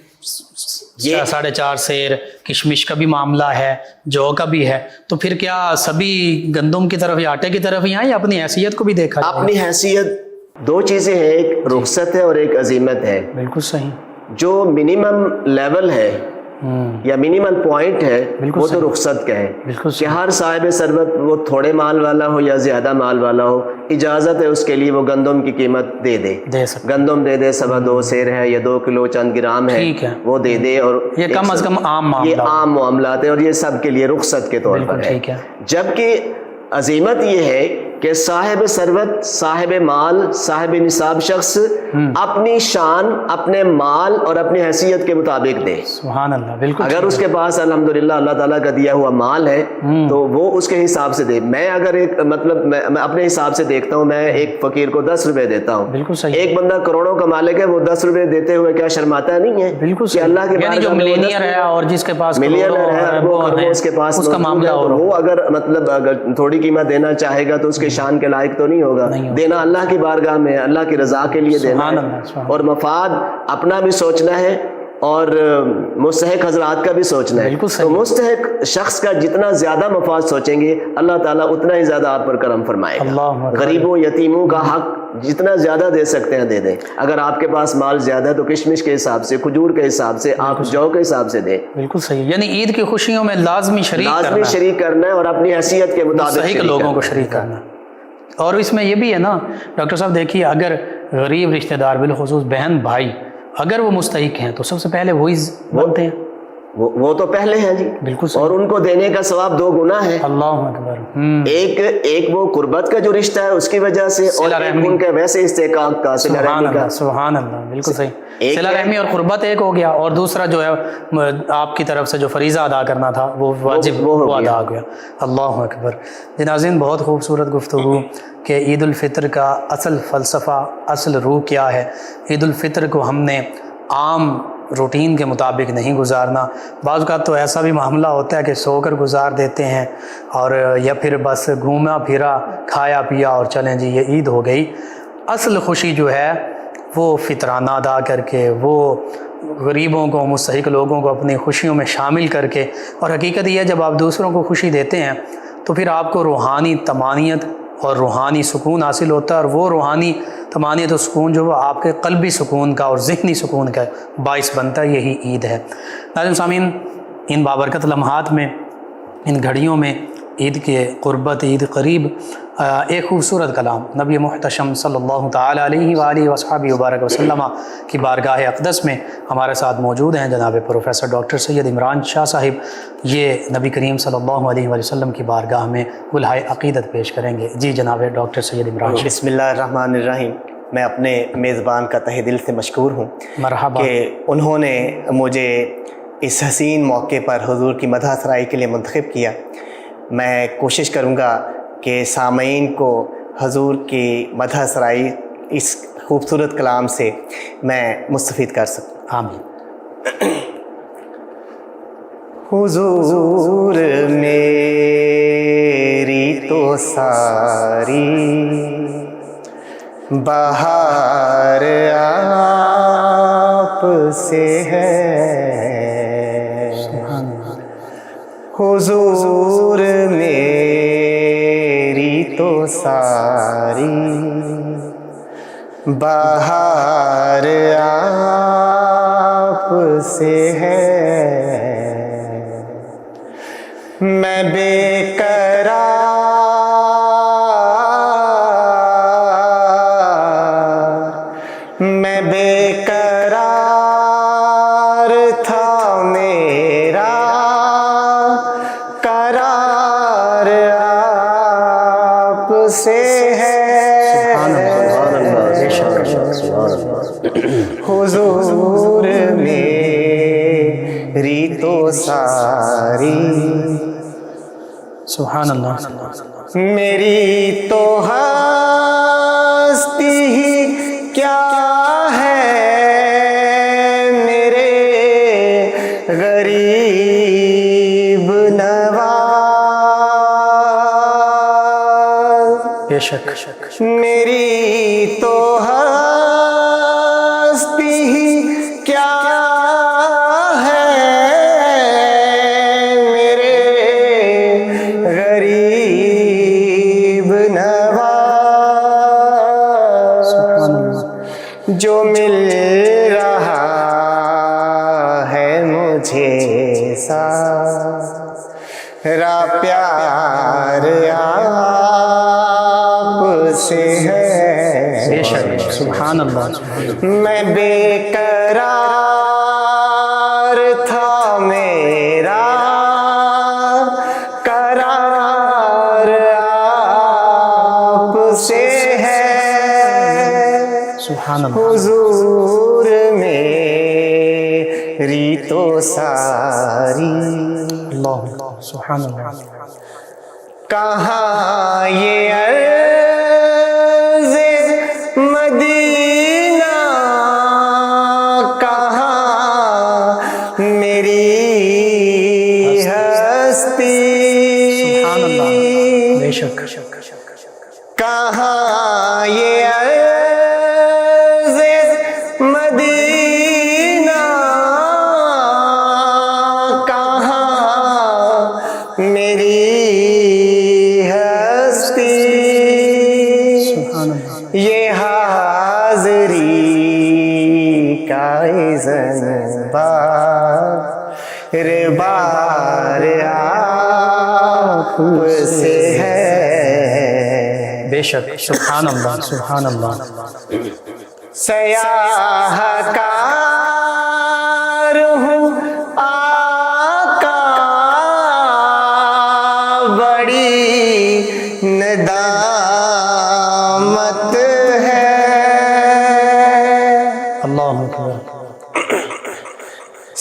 4.5 سیر، کشمش کا بھی معاملہ ہے، جو کا بھی ہے. تو پھر کیا سبھی گندم کی طرف یا آٹے کی طرف ہی آئیں یا اپنی حیثیت کو بھی دیکھا جائے؟ اپنی حیثیت، دو چیزیں ہیں، ایک رخصت ہے اور ایک عزیمت ہے. بالکل صحیح. جو منیمم لیول ہے یا منیمل پوائنٹ ہے وہ تو رخصت کا ہے کہ ہر صاحب ثروت، وہ تھوڑے مال والا ہو یا زیادہ مال والا ہو، اجازت ہے اس کے لیے وہ گندم کی قیمت دے دے، گندم دے دے، 2.25 سیر ہے یا 2 کلو چند گرام ہے وہ دے دے. اور یہ کم از کم یہ عام معاملات ہیں اور یہ سب کے لیے رخصت کے طور پر ہے. جبکہ عظیمت یہ ہے کہ صاحب ثروت، صاحب مال، صاحب نصاب شخص اپنی شان، اپنے مال اور اپنی حیثیت کے مطابق دے. سبحان اللہ. بالکل. اگر اس کے پاس الحمدللہ اللہ تعالیٰ کا دیا ہوا مال ہے تو وہ اس کے حساب سے دے. میں اگر ایک مطلب میں اپنے حساب سے دیکھتا ہوں، میں ایک فقیر کو 10 روپے دیتا ہوں. بالکل صحیح. ایک بندہ کروڑوں کا مالک ہے، وہ 10 روپے دیتے ہوئے کیا شرماتا نہیں ہے؟ بالکل کہ اللہ کے یعنی جو ملینئر ہے اور جس کے پاس ملینئر ہے وہ اس کے پاس اس کا معاملہ اور وہ اگر مطلب اگر تھوڑی قیمت دینا چاہے گا تو اس کے شان کے لائق تو نہیں ہوگا. دینا اللہ کی بارگاہ میں، اللہ کی رضا کے لیے دینا ہے، اور مفاد اپنا بھی سوچنا ہے اور مستحق حضرات کا بھی سوچنا ہے. تو مستحق شخص کا جتنا زیادہ مفاد سوچیں گے اللہ تعالیٰ اتنا ہی زیادہ آپ پر کرم فرمائے گا. غریبوں یتیموں کا حق جتنا زیادہ دے سکتے ہیں دے دیں. اگر آپ کے پاس مال زیادہ ہے تو کشمش کے حساب سے، کھجور کے حساب سے، آپ جو کے حساب سے دیں. بالکل صحیح. یعنی عید کی خوشیوں میں لازمی شریک کرنا ہے اور اپنی حیثیت کے مطابق لوگوں کو شریک کرنا. اور اس میں یہ بھی ہے نا ڈاکٹر صاحب، دیکھیے اگر غریب رشتہ دار، بالخصوص بہن بھائی، اگر وہ مستحق ہیں تو سب سے پہلے وہی بنتے ہیں. وہ تو پہلے ہیں جی. بالکل. اور ان کو دینے کا ثواب 2 گنا ہے. اللہ اکبر. ایک وہ قربت کا جو رشتہ ہے اس کی وجہ سے، اور ان کے ویسے استحقاق کا، صلہ رحمی کا. سبحان اللہ. بالکل صحیح. صلہ رحمی اور قربت ایک ہو گیا، اور دوسرا جو ہے آپ کی طرف سے جو فریضہ ادا کرنا تھا وہ واجب وہ ادا ہو گیا. اللہ اکبر. ناظرین، بہت خوبصورت گفتگو کہ عید الفطر کا اصل فلسفہ، اصل روح کیا ہے. عید الفطر کو ہم نے عام روٹین کے مطابق نہیں گزارنا. بعض اوقات تو ایسا بھی معاملہ ہوتا ہے کہ سو کر گزار دیتے ہیں، اور یا پھر بس گھوما پھرا، کھایا پیا اور چلیں جی یہ عید ہو گئی. اصل خوشی جو ہے وہ فطرانہ ادا کر کے، وہ غریبوں کو، مستحق لوگوں کو اپنی خوشیوں میں شامل کر کے. اور حقیقت یہ ہے جب آپ دوسروں کو خوشی دیتے ہیں تو پھر آپ کو روحانی طمانینت اور روحانی سکون حاصل ہوتا ہے، اور وہ روحانی طمانینت و سکون جو وہ آپ کے قلبی سکون کا اور ذہنی سکون کا باعث بنتا ہے. یہی عید ہے. ناظرین سامعین، ان بابرکت لمحات میں، ان گھڑیوں میں عید کے قربت، عید قریب، ایک خوبصورت کلام نبی محتشم صلی اللہ تعالیٰ علیہ وآلہ وصحبہ وبارک وسلم کی بارگاہ اقدس میں ہمارے ساتھ موجود ہیں جناب پروفیسر ڈاکٹر سید عمران شاہ صاحب. یہ نبی کریم صلی اللہ علیہ وآلہ وسلم کی بارگاہ میں گلہائے عقیدت پیش کریں گے. جی جناب ڈاکٹر سید عمران. بسم اللہ الرحمن الرحیم. میں اپنے میزبان کا تہ دل سے مشکور ہوں مرحبا کہ انہوں نے مجھے اس حسین موقع پر حضور کی مدح سرائی کے لیے منتخب کیا. میں کوشش کروں گا کہ سامعین کو حضور کی مدح سرائی اس خوبصورت کلام سے میں مستفید کر سکوں. آمین. حضور میری تو ساری بہار آپ سے ہے، حضور میری تو ساری بہار آپ سے ہے. میں بے قرار تھا، میرا قرار آپ سے ہے. حضور میری تو ساری سبحان اللہ. میری تو ہستی ہی کیا ہے میرے غریب نواز. بے شک. میری تو ہستی ہی کیا ہے میرے غریب نواز. جو مل رہا ہے مجھے سارا پیار آپ سے ہے. بے شک. سبحان اللہ. میں بے قرار تھا میرا قرار آپ سے ہے. سبحان اللہ. حضور میری تو ساری اللہ. سبحان اللہ. کہاں یہ عرض مدینہ کہاں میری ہستی. سبحان اللہ. بے شک. کہاں یہ عرض مدینہ کہاں میری ہستی. یہ حاضری کا اذن بار بار آپ سے ہے. بے شک. سبحان اللہ. سبحان اللہ. سیاہ کار ہوں آقا بڑی ندامت ہے. اللہ اکبر.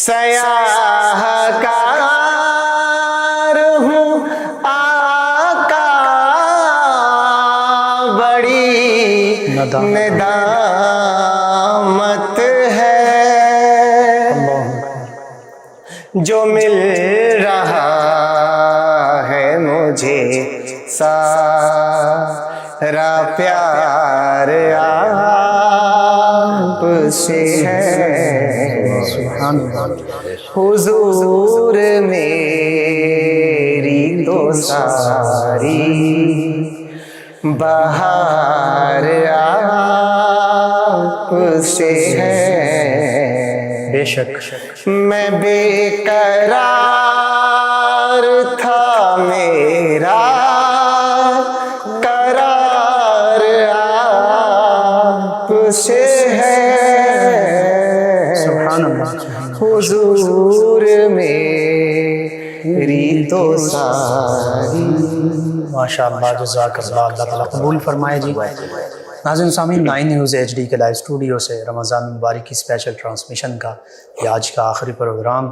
سیاہ کار ہوں آقا بڑی ندامت ہے. جو مل رہا ہے مجھے سارا پیار آپ سے ہے. سبحان اللہ. حضور میری تو ساری بہار آپ سے ہے. بے شک. میں بے قرار تھا میرا قرار آپ سے ہے. سبحان اللہ. حضور میری تو ساری. ماشاء اللہ. جزاک اللہ. اللہ تعالیٰ قبول فرمائے. جی ناظرین سامعین، 9 نیوز HD کے لائیو اسٹوڈیو سے رمضان مبارک کی اسپیشل ٹرانسمیشن کا یہ آج کا آخری پروگرام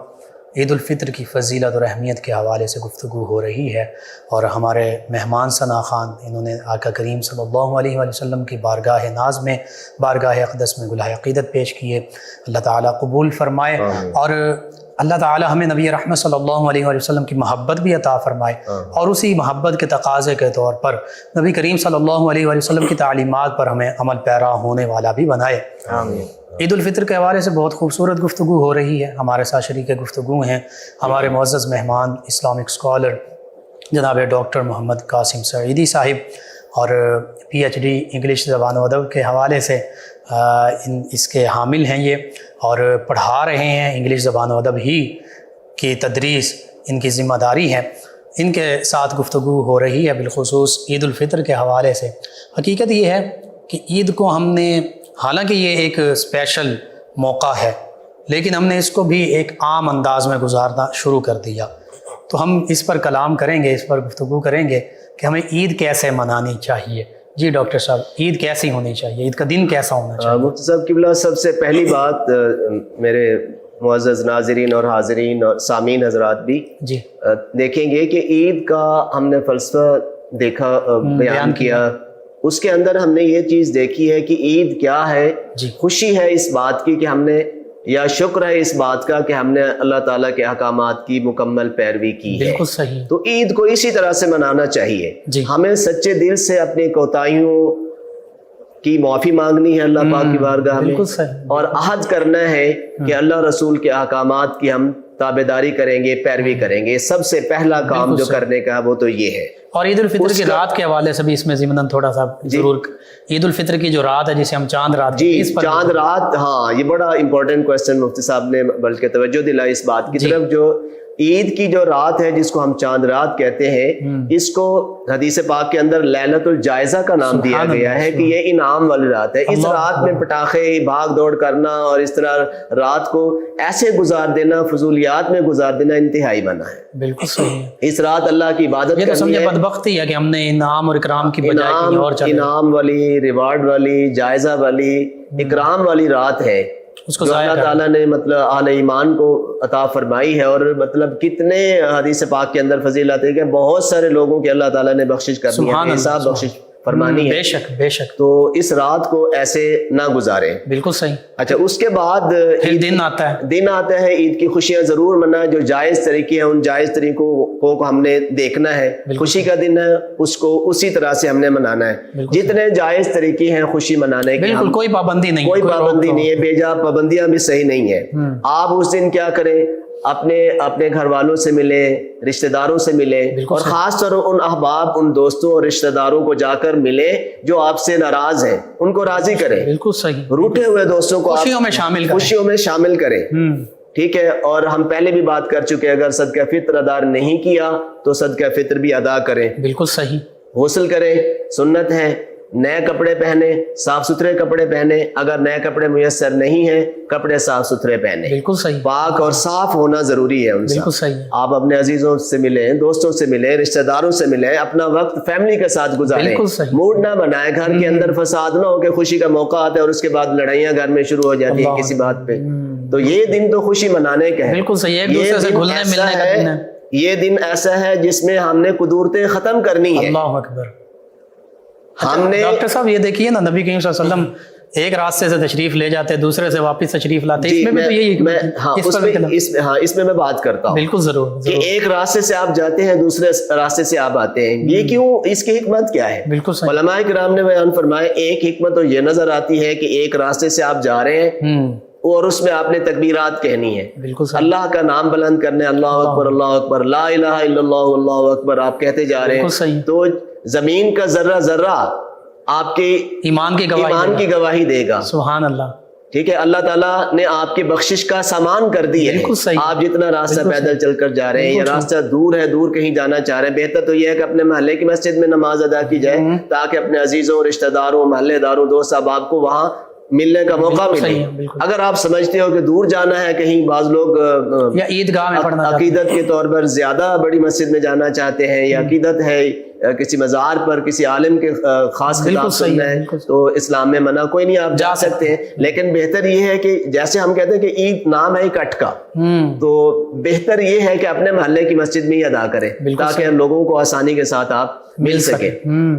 عید الفطر کی فضیلت اور اہمیت کے حوالے سے گفتگو ہو رہی ہے. اور ہمارے مہمان ثنا خان، انہوں نے آقا کریم صلی اللہ علیہ وآلہ وسلم کی بارگاہ ناز میں، بارگاہ اقدس میں گلہ عقیدت پیش کیے. اللہ تعالیٰ قبول فرمائے اور اللہ تعالیٰ ہمیں نبی رحمت صلی اللہ علیہ وآلہ وسلم کی محبت بھی عطا فرمائے اور اسی محبت کے تقاضے کے طور پر نبی کریم صلی اللہ علیہ وآلہ وسلم کی تعلیمات پر ہمیں عمل پیرا ہونے والا بھی بنائے. آمین. عید الفطر کے حوالے سے بہت خوبصورت گفتگو ہو رہی ہے. ہمارے ساتھ شریک گفتگو ہیں ہمارے معزز مہمان اسلامک اسکالر جناب ڈاکٹر محمد قاسم سعیدی صاحب، اور PhD انگلش زبان و ادب کے حوالے سے اس کے حامل ہیں یہ، اور پڑھا رہے ہیں انگلش زبان و ادب ہی کی تدریس ان کی ذمہ داری ہے. ان کے ساتھ گفتگو ہو رہی ہے بالخصوص عید الفطر کے حوالے سے. حقیقت یہ ہے کہ عید کو ہم نے، حالانکہ یہ ایک اسپیشل موقع ہے، لیکن ہم نے اس کو بھی ایک عام انداز میں گزارنا شروع کر دیا. تو ہم اس پر کلام کریں گے، اس پر گفتگو کریں گے کہ ہمیں عید کیسے منانی چاہیے. جی ڈاکٹر صاحب، عید کیسی ہونی چاہیے؟ عید کا دن کیسا ہونا چاہیے؟ مفتی صاحب قبلہ، سب سے پہلی بات میرے معزز ناظرین اور حاضرین اور سامعین حضرات بھی جی دیکھیں گے کہ عید کا ہم نے فلسفہ دیکھا، بیان کیا، اس کے اندر ہم نے یہ چیز دیکھی ہے کہ عید کیا ہے. جی خوشی ہے اس بات کی کہ ہم نے، یا شکر ہے اس بات کا کہ ہم نے اللہ تعالیٰ کے احکامات کی مکمل پیروی کی ہے. بالکل صحیح. تو عید کو اسی طرح سے منانا چاہیے. جی ہمیں سچے دل سے اپنی کوتاہیوں کی معافی مانگنی ہے اللہ پاک کی بارگاہ میں، بالکل صحیح. اور عہد کرنا ہے کہ اللہ رسول کے احکامات کی ہم تابعداری کریں گے، پیروی کریں گے. سب سے پہلا کام جو کرنے کا ہے وہ تو یہ ہے. اور عید الفطر کی رات کے حوالے سے بھی اس میں ضمناً تھوڑا سا ضرور، عید الفطر کی جو رات ہے جسے ہم چاند رات، جی چاند رات، ہاں یہ بڑا امپورٹنٹ کویسچن مفتی صاحب نے بلکہ توجہ دلائی اس بات کی طرف. جو عید کی جو رات ہے جس کو ہم چاند رات کہتے ہیں، اس کو حدیث پاک کے اندر لیلۃ الجائزہ کا نام دیا گیا ہے کہ یہ انعام والی رات ہے. اس رات میں پٹاخے بھاگ دوڑ کرنا اور اس طرح رات کو ایسے گزار دینا، فضولیات میں گزار دینا انتہائی منع ہے. بالکل صحیح. اس رات اللہ کی عبادت کرنی ہے. بدبختی ہے کہ ہم نے انعام اور اکرام کی بجائے کہیں اور چلے. انعام والی، ریوارڈ والی، جائزہ والی، اکرام والی رات ہے جو اللہ تعالیٰ نے مطلب اہل ایمان کو عطا فرمائی ہے. اور مطلب کتنے حدیث پاک کے اندر فضیلت ہے کہ بہت سارے لوگوں کے اللہ تعالیٰ نے بخشش کرنی ہے، حساب بخشش فرمانی ہے. بے شک بے شک. تو اس رات کو ایسے نہ گزاریں. بالکل صحیح. اچھا اس کے بعد دن آتا ہے. دن آتا ہے عید کی خوشیاں ضرور منائیں. جو جائز طریقے ہیں ان جائز طریقوں کو ہم نے دیکھنا ہے. خوشی کا دن ہے، اس کو اسی طرح سے ہم نے منانا ہے. جتنے جائز طریقے ہیں خوشی منانے کے، بالکل کوئی پابندی نہیں، کوئی پابندی نہیں ہے. بے جا پابندیاں بھی صحیح نہیں ہے. آپ اس دن کیا کریں، اپنے گھر والوں سے ملیں، رشتہ داروں سے ملیں، اور خاص طور ان احباب، ان دوستوں اور رشتہ داروں کو جا کر ملیں جو آپ سے ناراض ہیں، ان کو راضی کریں. بالکل صحیح. روٹھے ہوئے دوستوں کو خوشیوں میں شامل کریں. ٹھیک ہے. اور ہم پہلے بھی بات کر چکے، اگر صدقہ فطر ادا نہیں کیا تو صدقہ فطر بھی ادا کریں. بالکل صحیح. غسل کریں، سنت ہے. نئے کپڑے پہنے، صاف ستھرے کپڑے پہنے. اگر نئے کپڑے میسر نہیں ہیں، کپڑے صاف ستھرے پہنے. بالکل صحیح. پاک اور صاف ہونا ضروری ہے ان سے. بالکل صحیح. آپ اپنے عزیزوں سے ملیں، دوستوں سے ملیں، رشتہ داروں سے ملیں، اپنا وقت فیملی کے ساتھ گزاریں. بالکل صحیح. موڈ نہ بنائیں، گھر کے اندر فساد نہ ہو کہ خوشی کا موقع آتا ہے اور اس کے بعد لڑائیاں گھر میں شروع ہو جاتی ہیں کسی بات پہ. تو یہ دن تو خوشی منانے کا ہے. بالکل صحیح. ایک دوسرے سے گھلنے ملنے کا دن ہے. یہ دن ایسا ہے جس میں ہم نے قدورتیں ختم کرنی ہے. اللہ اکبر. ہم نے ڈاکٹر صاحب یہ دیکھیے نا، نبی کریم صلی اللہ علیہ وسلم ایک راستے سے تشریف لے جاتے، دوسرے سے واپس تشریف لاتے. اس میں بھی تو یہی اس میں میں بات کرتا ہوں. بالکل ضرور. کہ ایک راستے سے آپ جاتے ہیں، دوسرے راستے سے آپ آتے ہیں. یہ کیوں؟ اس کی حکمت کیا ہے؟ بالکل صحیح. علماء کرام نے بیان فرمایا ایک حکمت تو یہ نظر آتی ہے کہ ایک راستے سے آپ جا رہے ہیں اور اس میں آپ نے تکبیرات کہنی ہے. بالکل صحیح. اللہ کا نام بلند کرنے، اللہ اکبر اللہ اکبر، لا الہ الا اللہ اللہ اکبر آپ کہتے جا رہے ہیں. تو زمین کا ذرہ ذرہ آپ کے ایمان کی گواہی دے گا. سبحان اللہ. ٹھیک ہے. اللہ تعالیٰ نے آپ کی بخشش کا سامان کر دی ہے. آپ جتنا راستہ پیدل چل کر جا رہے ہیں یا راستہ دور ہے، دور کہیں جانا چاہ رہے ہیں، بہتر تو یہ ہے کہ اپنے محلے کی مسجد میں نماز ادا کی جائے تاکہ اپنے عزیزوں، رشتہ داروں، محلے داروں، دوست احباب کو وہاں ملنے کا موقع ملے. اگر آپ سمجھتے ہو کہ دور جانا ہے کہیں، بعض لوگ یا عیدگاہ میں پڑھنا، عقیدت کے طور پر زیادہ بڑی مسجد میں جانا چاہتے ہیں، یا عقیدت ہے کسی مزار پر کسی عالم کے خاص خطاب سننا ہے، تو اسلام میں منع کوئی نہیں، آپ جا سکتے ہیں. لیکن بہتر یہ ہے کہ جیسے ہم کہتے ہیں کہ عید نام ہے کٹ کا، تو بہتر یہ ہے کہ اپنے محلے کی مسجد میں ہی ادا کریں تاکہ ہم لوگوں کو آسانی کے ساتھ آپ مل سکیں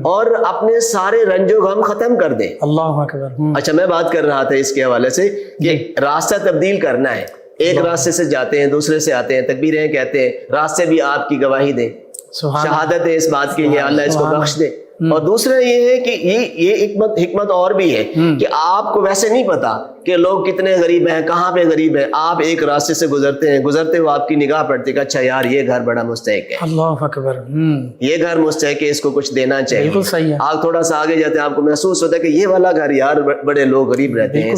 اور اپنے سارے رنج و غم ختم کر دیں. اللہ اکبر. اچھا میں بات کر رہا تھا اس کے حوالے سے کہ راستہ تبدیل کرنا ہے. ایک راستے سے جاتے ہیں، دوسرے سے آتے ہیں، تکبیریں کہتے ہیں، راستے بھی آپ کی گواہی دیں، شہادت ہے اس بات کی یہ اللہ اس کو بخش دے. اور دوسرا یہ ہے کہ یہ حکمت اور بھی ہے کہ آپ کو ویسے نہیں پتا کہ لوگ کتنے غریب ہیں، کہاں پہ غریب ہیں. آپ ایک راستے سے گزرتے ہیں، گزرتے ہوئے آپ کی نگاہ پڑتی کہ اچھا یار یہ گھر بڑا مستحق ہے، اللہ اکبر، یہ گھر مستحق ہے، اس کو کچھ دینا چاہیے. بالکل صحیح ہے. آپ تھوڑا سا آگے جاتے ہیں، آپ کو محسوس ہوتا ہے کہ یہ والا گھر یار بڑے لوگ غریب رہتے ہیں،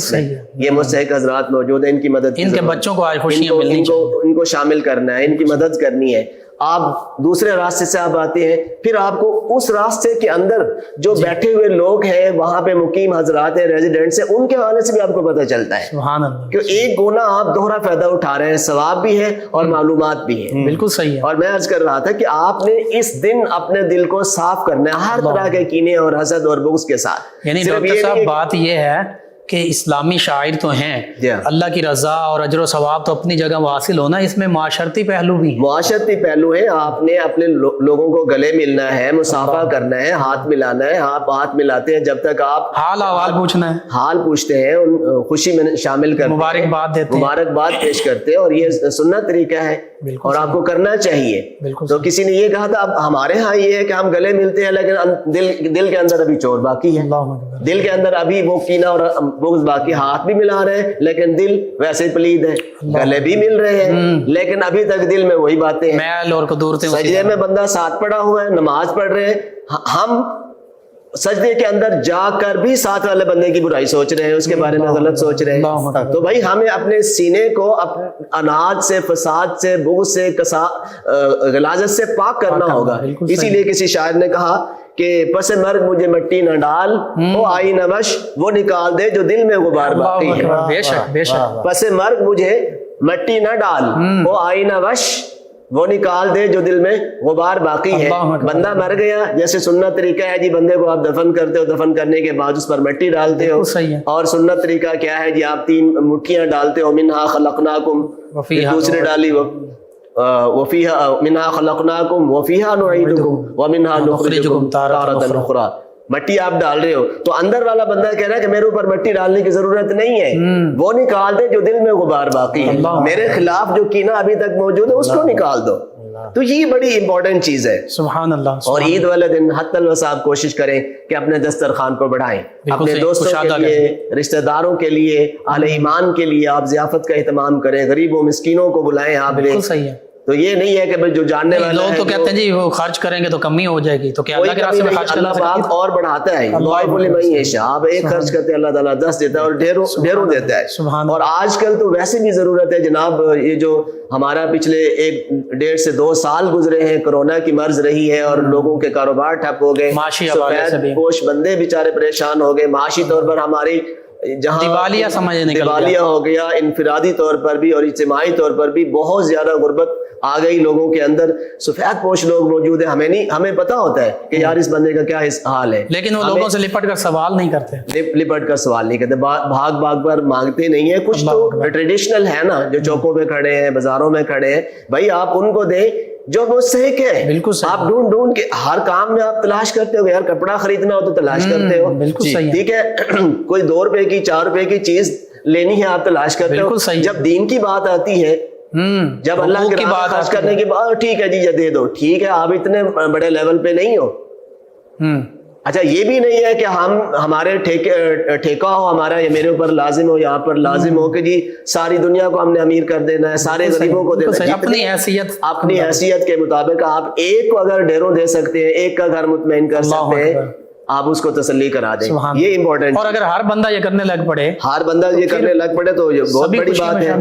یہ مستحق حضرات موجود ہیں، ان کی مدد، ان کے بچوں کو خوشیاں ملنی چاہیے، ان کو شامل کرنا ہے، ان کی مدد کرنی ہے. آپ دوسرے راستے سے آپ آتے ہیں، پھر آپ کو اس راستے کے اندر جو بیٹھے ہوئے لوگ ہیں، وہاں پہ مقیم حضرات ہیں، ریزیڈنٹس ہیں، ان کے حوالے سے بھی آپ کو پتہ چلتا ہے سبحان اللہ کہ ایک گونا آپ دوہرا فائدہ اٹھا رہے ہیں، ثواب بھی ہے اور معلومات بھی ہیں. بالکل صحیح ہے. اور میں عرض کر رہا تھا کہ آپ نے اس دن اپنے دل کو صاف کرنا ہے ہر طرح کے کینے اور حسد اور بغض کے ساتھ. یعنی ڈاکٹر صاحب بات یہ ہے کہ اسلامی شاعر تو ہیں، اللہ کی رضا اور اجر و ثواب تو اپنی جگہ حاصل ہونا، اس میں معاشرتی پہلو بھی ہیں، معاشرتی پہلو ہیں. آپ نے اپنے لوگوں کو گلے ملنا ہے، مصافحہ کرنا ہے، ہاتھ ملانا ہے. آپ ہاتھ ملاتے ہیں جب تک آپ حال احوال پوچھنا ہے، حال پوچھتے ہیں، ان خوشی میں شامل کرتے ہیں، مبارکباد دیتے ہیں، مبارکباد پیش کرتے ہیں، اور یہ سنت طریقہ ہے اور آپ کو کرنا چاہیے. تو کسی نے یہ کہا تھا اب ہمارے ہاں یہ ہے کہ ہم گلے ملتے ہیں لیکن دل کے اندر ابھی چور باقی ہے، دل کے اندر ابھی وہ کینہ اور بغض باقی. ہاتھ بھی ملا رہے ہیں لیکن دل ویسے پلید ہے، گلے بھی مل رہے ہیں لیکن ابھی تک دل میں وہی باتیں ہیں، میل اور قدورتیں. سجدے میں بندہ ساتھ پڑا ہوا ہے، نماز پڑھ رہے ہیں، ہم سجدے کے اندر جا کر بھی ساتھ والے بندے کی برائی سوچ رہے ہیں، اس کے بارے میں غلط سوچ رہے ہیں. تو بھائی ہمیں اپنے سینے کو اناج سے، فساد سے، بغض سے، غلاظت سے پاک کرنا ہوگا. اسی لیے کسی شاعر نے کہا کہ پس مرگ مجھے مٹی نہ ڈال، وہ آئی نہ وش وہ نکال دے جو دل میں غبار باقی ہے. بے شک بے شک. پس مرگ مجھے مٹی نہ ڈال، وہ آئی نہ وش وہ نکال دے جو دل میں غبار باقی ہے. بندہ مر گیا، جیسے سنت طریقہ ہے جی بندے کو آپ دفن کرتے ہو، دفن کرنے کے بعد اس پر مٹی ڈالتے ہو، اور سنت طریقہ کیا ہے جی آپ 3 مٹھیاں ڈالتے ہو. منہا خلقناکم، دوسرے ڈالی وفیہا منہا خلقناکم وفیہا نعیدکم ومنہا نخرجکم تارۃ اخری. مٹی آپ ڈال رہے ہو تو اندر والا بندہ کہہ رہا ہے کہ میرے اوپر مٹی ڈالنے کی ضرورت نہیں ہے، وہ نکال دے جو دل میں غبار باقی ہے، میرے خلاف جو کینہ ابھی تک موجود ہے اس کو نکال دو. تو یہ بڑی امپورٹنٹ چیز ہے. سبحان اللہ. اور عید والے دن حتی الوسع آپ کوشش کریں کہ اپنے دسترخوان کو بڑھائیں، اپنے دوستوں کے لیے، رشتہ داروں کے لیے، اہل ایمان کے لیے آپ ضیافت کا اہتمام کریں، غریبوں مسکینوں کو بلائیں. آپ نے صحیح ہے. تو یہ نہیں ہے کہ جو جاننے والے لوگ تو کہتے ہیں جی وہ خرچ کریں گے تو کمی ہو جائے گی، تو کیا اللہ کے راستے میں خرچ کرنا اللہ اور بڑھاتا ہے. آپ ایک خرچ کرتے ہیں اللہ تعالیٰ 10 دیتا ہے اور ڈھیروں دیتا ہے. اور آج کل تو ویسے بھی ضرورت ہے جناب، یہ جو ہمارا پچھلے 1.5 سے 2 سال گزرے ہیں، کورونا کی مرض رہی ہے اور لوگوں کے کاروبار ٹھپ ہو گئے، سفید پوش بندے بیچارے پریشان ہو گئے، معاشی طور پر ہماری جہاں دیوالیہ ہو گیا، انفرادی طور پر بھی اور اجتماعی طور پر بھی بہت زیادہ غربت آ گئی لوگوں کے اندر. سفید پوش لوگ موجود ہیں، ہمیں پتہ ہوتا ہے کہ یار اس بندے کا کیا حال ہے، لیکن وہ لوگوں سے لپٹ کر سوال نہیں کرتے، لپٹ کر سوال نہیں کرتے، بھاگ پر مانگتے نہیں ہیں. کچھ تو ٹریڈیشنل ہے نا جو چوکوں پہ کھڑے ہیں، بازاروں میں کھڑے ہیں، بھائی آپ ان کو دیں جو مستحق ہے. بالکل آپ ڈھونڈ کے ہر کام میں آپ تلاش کرتے ہو، یار کپڑا خریدنا ہو تو تلاش کرتے ہو، ٹھیک ہے، کوئی 2 روپے کی 4 روپے کی چیز لینی ہے آپ تلاش کرتے ہو. جب دین کی بات آتی ہے، جب اللہ کی بات خرچ کرنے کی بات، ٹھیک ہے جی یہ دے دو، ٹھیک ہے آپ اتنے بڑے لیول پہ نہیں ہو. اچھا یہ بھی نہیں ہے کہ ہمارے ٹھیکہ ہو ہمارا، یا میرے اوپر لازم ہو، یہاں پر لازم ہو کہ جی ساری دنیا کو ہم نے امیر کر دینا ہے، سارے غریبوں کو دینا ہے. اپنی حیثیت کے مطابق آپ ایک کو اگر ڈھیروں دے سکتے ہیں، ایک کا گھر مطمئن کر سکتے ہیں، آپ اس کو تسلی کرا دیں. یہ امپورٹنٹ. اور اگر ہر بندہ یہ کرنے لگ پڑے تو یہ بہت بڑی بات ہے.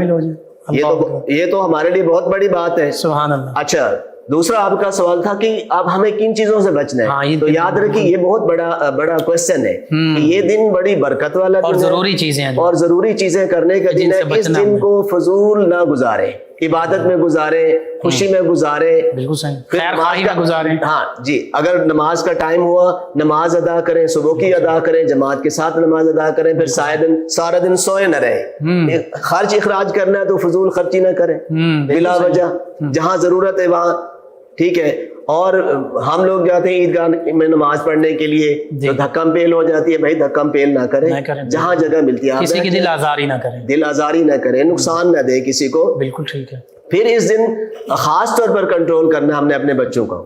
یہ تو ہمارے لیے بہت بڑی بات ہے. سبحان اللہ. اچھا دوسرا آپ کا سوال تھا کہ اب ہمیں کن چیزوں سے بچنا ہے، تو یاد رکھیے یہ بہت بڑا کوشچن ہے کہ یہ دن بڑی برکت والا اور ضروری چیزیں ہیں، اور ضروری چیزیں کرنے کا دن ہے. اس دن کو فضول نہ گزارے، عبادت میں گزارے، خوشی میں گزارے، بالکل صحیح، خیر خواہی میں گزارے. ہاں جی، اگر نماز کا ٹائم ہوا نماز ادا کریں، صبح کی ادا کریں، جماعت کے ساتھ نماز ادا کریں، پھر سارا دن سوئے نہ رہے. خرچ اخراج کرنا ہے تو فضول خرچی نہ کریں بلا وجہ، جہاں ضرورت ہے وہاں، ٹھیک ہے. اور ہم لوگ جاتے ہیں عیدگاہ میں نماز پڑھنے کے لیے تو دھکم پیل ہو جاتی ہے، بھائی دھکم پیل نہ کریں، جہاں جگہ ملتی ہے کسی کی دل آزاری نہ کریں، نقصان نہ دے کسی کو. بالکل ٹھیک ہے. پھر اس دن خاص طور پر کنٹرول کرنا ہم نے اپنے بچوں کو،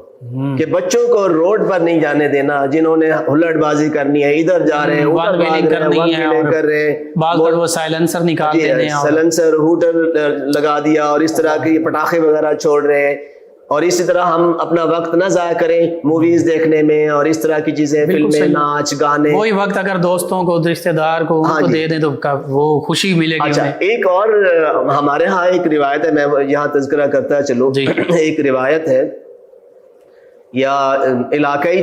کہ بچوں کو روڈ پر نہیں جانے دینا. جنہوں نے ہلٹ بازی کرنی ہے، ادھر جا رہے ہیں، ادھر کر رہے ہیں، سائلنسر نکال دینے، سائلنسر ہوٹر لگا دیا اور اس طرح کے پٹاخے وغیرہ چھوڑ رہے ہیں. اور اسی طرح ہم اپنا وقت نہ ضائع کریں موویز دیکھنے میں اور اس طرح کی چیزیں، فلمیں، ناچ گانے. وہی وقت اگر دوستوں کو، رشتہ دار کو دے دیں تو وہ خوشی ملے گی. اچھا ایک اور ہمارے ہاں ایک روایت ہے، میں یہاں تذکرہ کرتا چلو. ایک روایت ہے یا علاقائی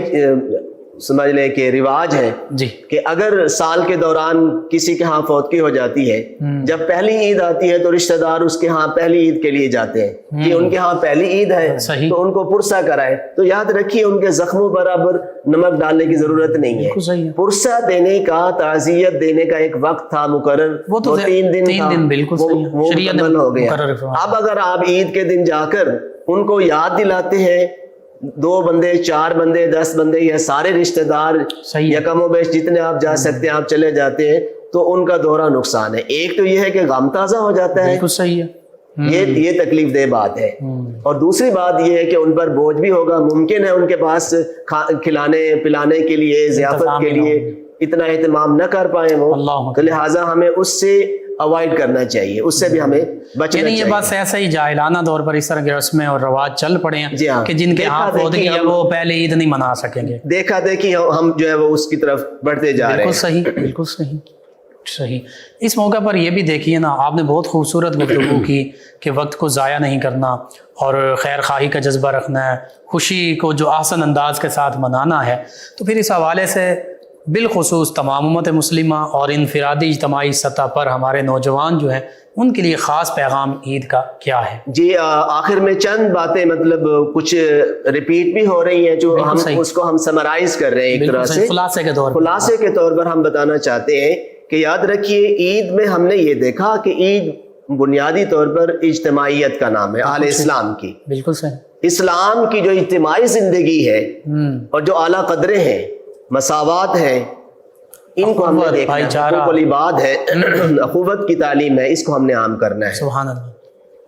سمجھ لیں کہ رواج ہے جی کہ اگر سال کے دوران کسی کے ہاں فوتگی ہو جاتی ہے، جب پہلی عید آتی ہے تو رشتہ دار اس کے ہاں پہلی عید کے لیے جاتے ہیں کہ ان کے ہاں پہلی عید ہے تو ان کو پرسہ کرائے. تو یاد رکھیے ان کے زخموں پر اب نمک ڈالنے کی ضرورت نہیں ہے. پرسہ دینے کا، تعزیت دینے کا ایک وقت تھا مقرر، وہ 3 دن تھا، وہ مکمل ہو گیا. اب اگر آپ عید کے دن جا کر ان کو یاد دلاتے ہیں، 2 بندے 4 بندے 10 بندے یا سارے رشتہ دار یا کم و بیش جتنے آپ جا سکتے ہیں آپ چلے جاتے ہیں، تو ان کا دوہرا نقصان ہے. ایک تو یہ ہے کہ غم تازہ ہو جاتا ہے، صحیح ہے، یہ تکلیف دہ بات ہے. اور دوسری بات یہ ہے کہ ان پر بوجھ بھی ہوگا. ممکن ہے ان کے پاس کھلانے پلانے کے لیے، ضیافت کے لیے اتنا اہتمام نہ کر پائے وہ، تو لہٰذا ہمیں اس سے اوائڈ کرنا چاہیے، اس سے بھی ہمیں بچنا چاہیے. یہ بات ایسا ہی جاہلانہ طور پر اس طرح کی رسمیں اور رواج چل پڑے ہیں جی ہاں، کہ جن کے ہاں فوتگی ہے وہ پہلے عید نہیں منا سکیں گے. دیکھا دیکھی ہم جو ہے وہ اس کی طرف بڑھتے جا رہے ہیں. بالکل صحیح، بالکل صحیح صحیح. اس موقع پر یہ بھی دیکھیے نا، آپ نے بہت خوبصورت گفتگو کی کہ وقت کو ضائع نہیں کرنا اور خیر خواہی کا جذبہ رکھنا ہے، خوشی کو جو آسان انداز کے ساتھ منانا ہے. تو پھر اس حوالے سے بالخصوص تمام امت مسلمہ اور انفرادی اجتماعی سطح پر ہمارے نوجوان جو ہیں ان کے لیے خاص پیغام عید کا کیا ہے؟ جی آخر میں چند باتیں مطلب کچھ ریپیٹ بھی ہو رہی ہیں جو ہم اس کو ہم سمرائز کر رہے ہیں ایک طرح سے، خلاصے کے طور پر ہم بتانا چاہتے ہیں کہ یاد رکھیے عید میں ہم نے یہ دیکھا کہ عید بنیادی طور پر اجتماعیت کا نام ہے، اہل اسلام کی. بالکل صحیح. اسلام کی جو اجتماعی زندگی ہے اور جو اعلیٰ قدریں ہیں، مساوات ہے، ان کو ہم نے دیکھنا ہے. حقوق العباد ہے، اخوت کی تعلیم ہے، اس کو ہم نے عام کرنا ہے. سبحان اللہ.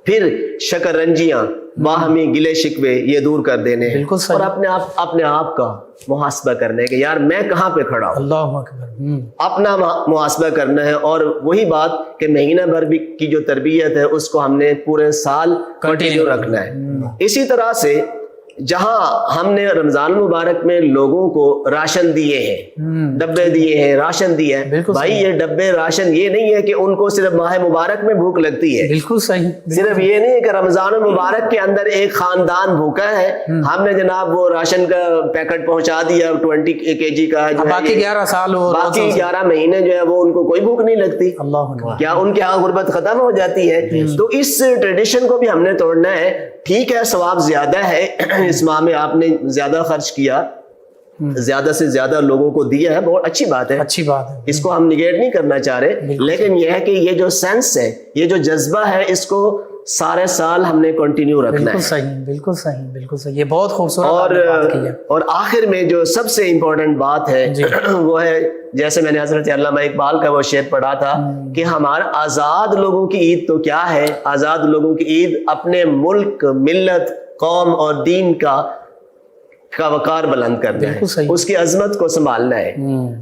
پھر شکر رنجیاں، باہمی گلے شکوے یہ دور کر دینے ہیں، اور اپنے آپ کا محاسبہ کرنے کہ یار میں کہاں پہ کھڑا ہوں، اللہ اکبر، اپنا محاسبہ کرنا ہے. اور وہی بات کہ مہینہ بھر کی جو تربیت ہے اس کو ہم نے پورے سال کنٹینیو رکھنا ہے. اسی طرح سے جہاں ہم نے رمضان مبارک میں لوگوں کو راشن دیے ہیں، ڈبے دیے ہیں، راشن دیا ہے، بھائی یہ ڈبے راشن یہ نہیں ہے کہ ان کو صرف ماہ مبارک میں بھوک لگتی ہے. بالکل صحیح. صرف یہ نہیں ہے کہ رمضان مبارک کے اندر ایک خاندان بھوکا ہے، ہم نے جناب وہ راشن کا پیکٹ پہنچا دیا 20 kg کا ہے، باقی 11 سال باقی 11 مہینے جو ہے وہ ان کو کوئی بھوک نہیں لگتی. کیا ان کے ہاں غربت ختم ہو جاتی ہے؟ تو اس ٹریڈیشن کو بھی ہم نے توڑنا ہے. ٹھیک ہے ثواب زیادہ ہے، اس ماہ میں آپ نے زیادہ خرچ کیا، زیادہ سے زیادہ لوگوں کو دیا ہے، بہت اچھی بات ہے، اچھی بات ہے، اس کو ہم نگیٹ نہیں کرنا چاہ رہے. لیکن یہ ہے کہ یہ جو سینس ہے، یہ جو جذبہ ہے، اس کو سارے سال ہم نے کنٹینیو رکھنا ہے. بالکل صحیح، بالکل صحیح، بالکل صحیح. یہ بہت خوبصورت. اور آخر میں جو سب سے امپورٹنٹ بات ہے وہ ہے، جیسے میں نے حضرت علامہ اقبال کا وہ شعر پڑھا تھا کہ ہمارا آزاد لوگوں کی عید تو کیا ہے، آزاد لوگوں کی عید اپنے ملک، ملت، قوم اور دین کا وقار بلند کرنا ہے، اس کی عظمت کو سنبھالنا ہے.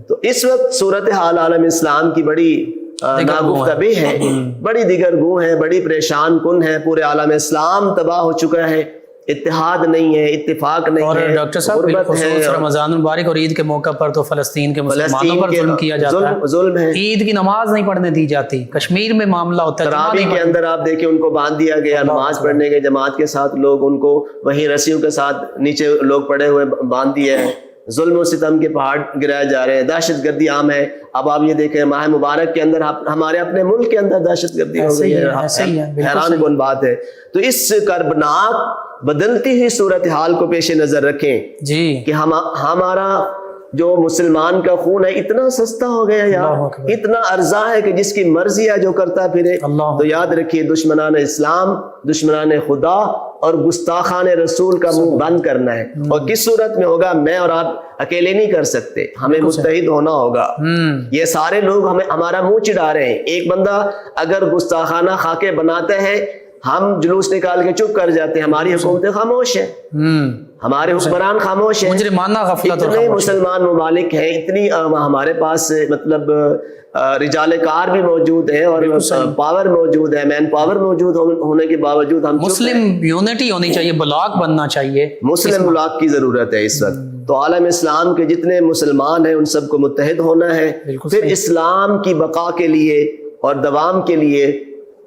تو اس وقت صورتحال عالم اسلام کی بڑی ناگفتگی ہے، بڑی دیگر گو ہے، بڑی پریشان کن ہے. پورے عالم اسلام تباہ ہو چکا ہے، اتحاد نہیں ہے، اتفاق نہیں ہے. اور ڈاکٹر صاحب بالخصوص رمضان المبارک اور عید کے موقع پر تو فلسطین کے مسلمانوں پر ظلم کیا جاتا ہے، ظلم ہے. عید کی نماز نہیں پڑھنے دی جاتی. کشمیر میں معاملہ ہوتا ہے، تراویح کے اندر آپ دیکھیں ان کو باندھ دیا گیا، نماز پڑھنے کے جماعت کے ساتھ لوگ ان کو وہیں رسیوں کے ساتھ نیچے لوگ پڑے ہوئے باندھ دیا ہے. ظلم و ستم کے پہاڑ گرائے جا رہے ہیں، دہشت گردی عام ہے. اب آپ یہ دیکھیں ماہ مبارک کے اندر ہمارے اپنے ملک کے اندر دہشت گردی ہو گئی ہے، حیران کن بات ہے. تو اس کربناک بدلتی ہوئی صورتحال کو پیش نظر رکھیں جی کہ ہمارا جو مسلمان کا خون ہے اتنا سستا ہو گیا یار، اتنا ارزاں ہے کہ جس کی مرضی ہے جو کرتا پھرے. تو یاد رکھیے دشمنان اسلام، دشمنان خدا اور گستاخان رسول کا منہ بند کرنا ہے. اور کس صورت میں ہوگا؟ میں اور آپ اکیلے نہیں کر سکتے، ہمیں متحد ہونا ہوگا. یہ سارے لوگ ہمارا منہ چڑھا رہے ہیں. ایک بندہ اگر گستاخانہ خاکے بناتا ہے، ہم جلوس نکال کے چپ کر جاتے ہیں، ہماری حکومتیں خاموش ہیں، ہمارے حکمران خاموش ہیں. اتنے مسلمان ممالک ہیں، اتنی ہمارے پاس مطلب رجال کار بھی موجود ہیں اور پاور موجود ہے، مین پاور موجود ہونے کے باوجود ہم مسلم یونٹی ہونی چاہیے، بلاک بننا چاہیے، مسلم بلاک کی ضرورت ہے اس وقت. تو عالم اسلام کے جتنے مسلمان ہیں ان سب کو متحد ہونا ہے. پھر اسلام کی بقا کے لیے اور دوام کے لیے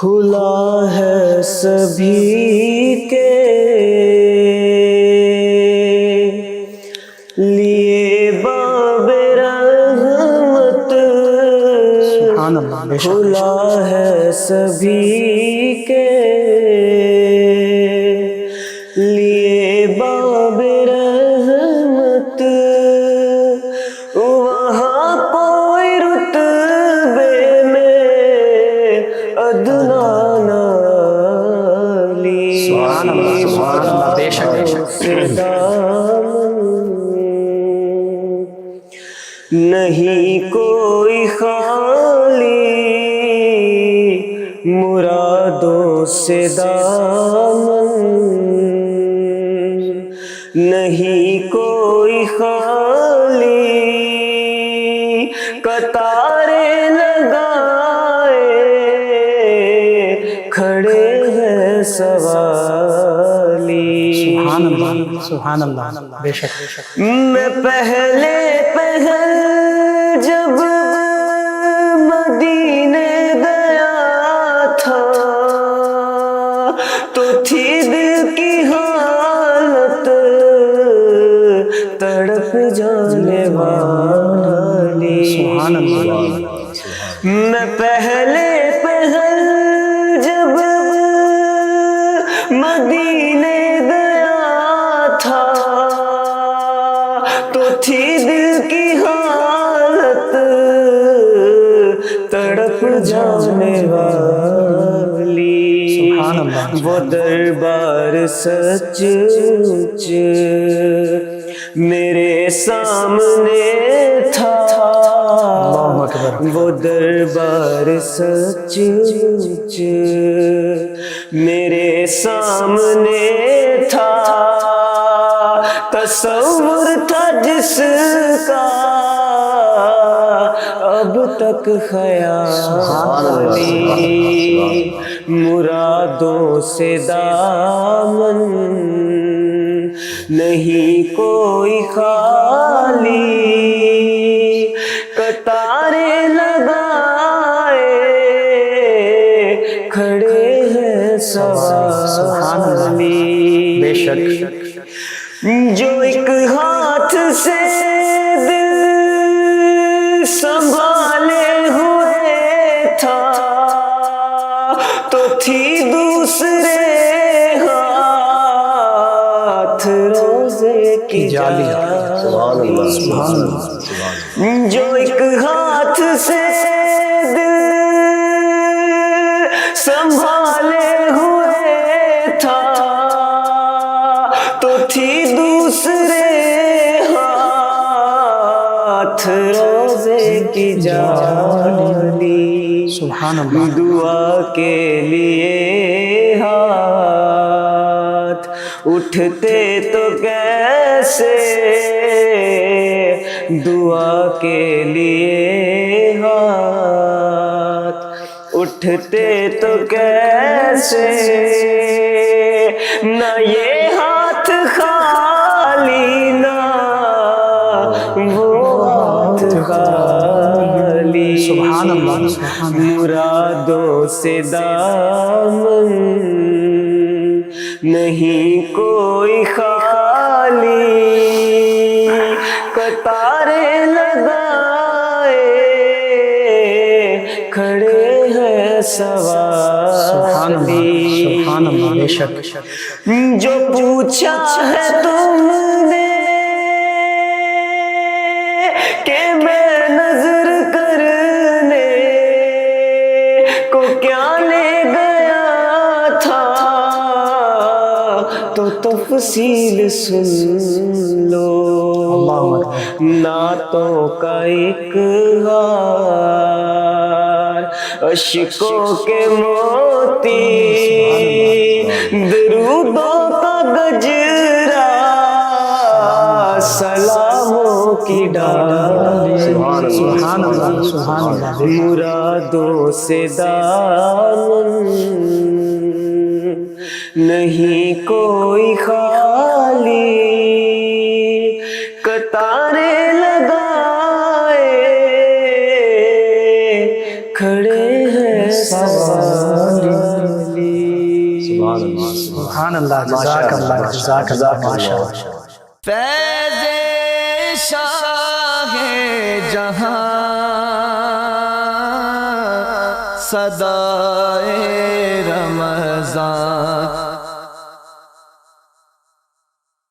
کھلا ہے سبھی کے لیے باب رحمت، سبحان اللہ، بے شک کھلا ہے سبھی کے لیے باب رحمت، وہاں کوئی رتبے میں ادنا نہ لی، سبحان اللہ، سبحان اللہ، بے شک بے شک نہیں کوئی خالی مرادوں سے دامن، نہیں کوئی خالی قطاریں لگائے کھڑے ہیں سوالی۔ سبحان اللہ، سبحان اللہ، بے شک بے شک میں پہلے پہل جب مدینے گیا تھا تو تھی دل کی حالت تڑپ جانے والی۔ سبحان اللہ، میں پہلے پہل جب مدینے گیا تھا تو تھی دل کی حالت تڑپ جانے والی۔ سبحان اللہ، وہ دربار سچ مچ میرے سامنے تھا، اللہ اکبر، وہ دربار سچ مچ میرے سامنے تھا، تصور تھا جس کا اب تک خیالی، مرادوں سے دامن نہیں کوئی خالی، قطاریں لگائے کھڑے ہیں سوالی۔ بے شک جو ایک ہاتھ سے دل سنبھالے ہوئے تھا تو تھی دوسرے ہاتھ روزے کی جالی۔ جو ایک ہاتھ سے دل سنبھالے ہوئے تھا تو تھی دوسرے ہاتھ روزے کی جالی۔ سبحان اللہ، دعا کے لیے ہاتھ اٹھتے تو کیسے، دعا کے لیے ہاتھ اٹھتے تو کیسے، نہ یہ ہاتھ خالی نہ وہ ہاتھ خالی، سبحان اللہ، سبحان اللہ، مرادوں سے دامن نہیں کوئی خالی، قطاریں لگائے کھڑے ہیں سبحان اللہ، سوالی۔ سبحان اللہ، بے شک جو پوچھا ہے تم نے کہ میں نظر کرنے کو کیا لے گیا تھا تو تفصیل سن لو، نعتوں کا ایک ہار، اشکوں کے موتی، درودوں کا گجرا، سلاموں کی ڈال، سبحان اللہ، سبحان اللہ، مرادوں سے دامن نہیں کوئی خالی، قطاریں لگائے کھڑے ہیں سوالی۔ سبحان اللہ، جزاک اللہ، جزاک اللہ، ماشاء اللہ۔ فیض شاہ جہاں صدائے رمضان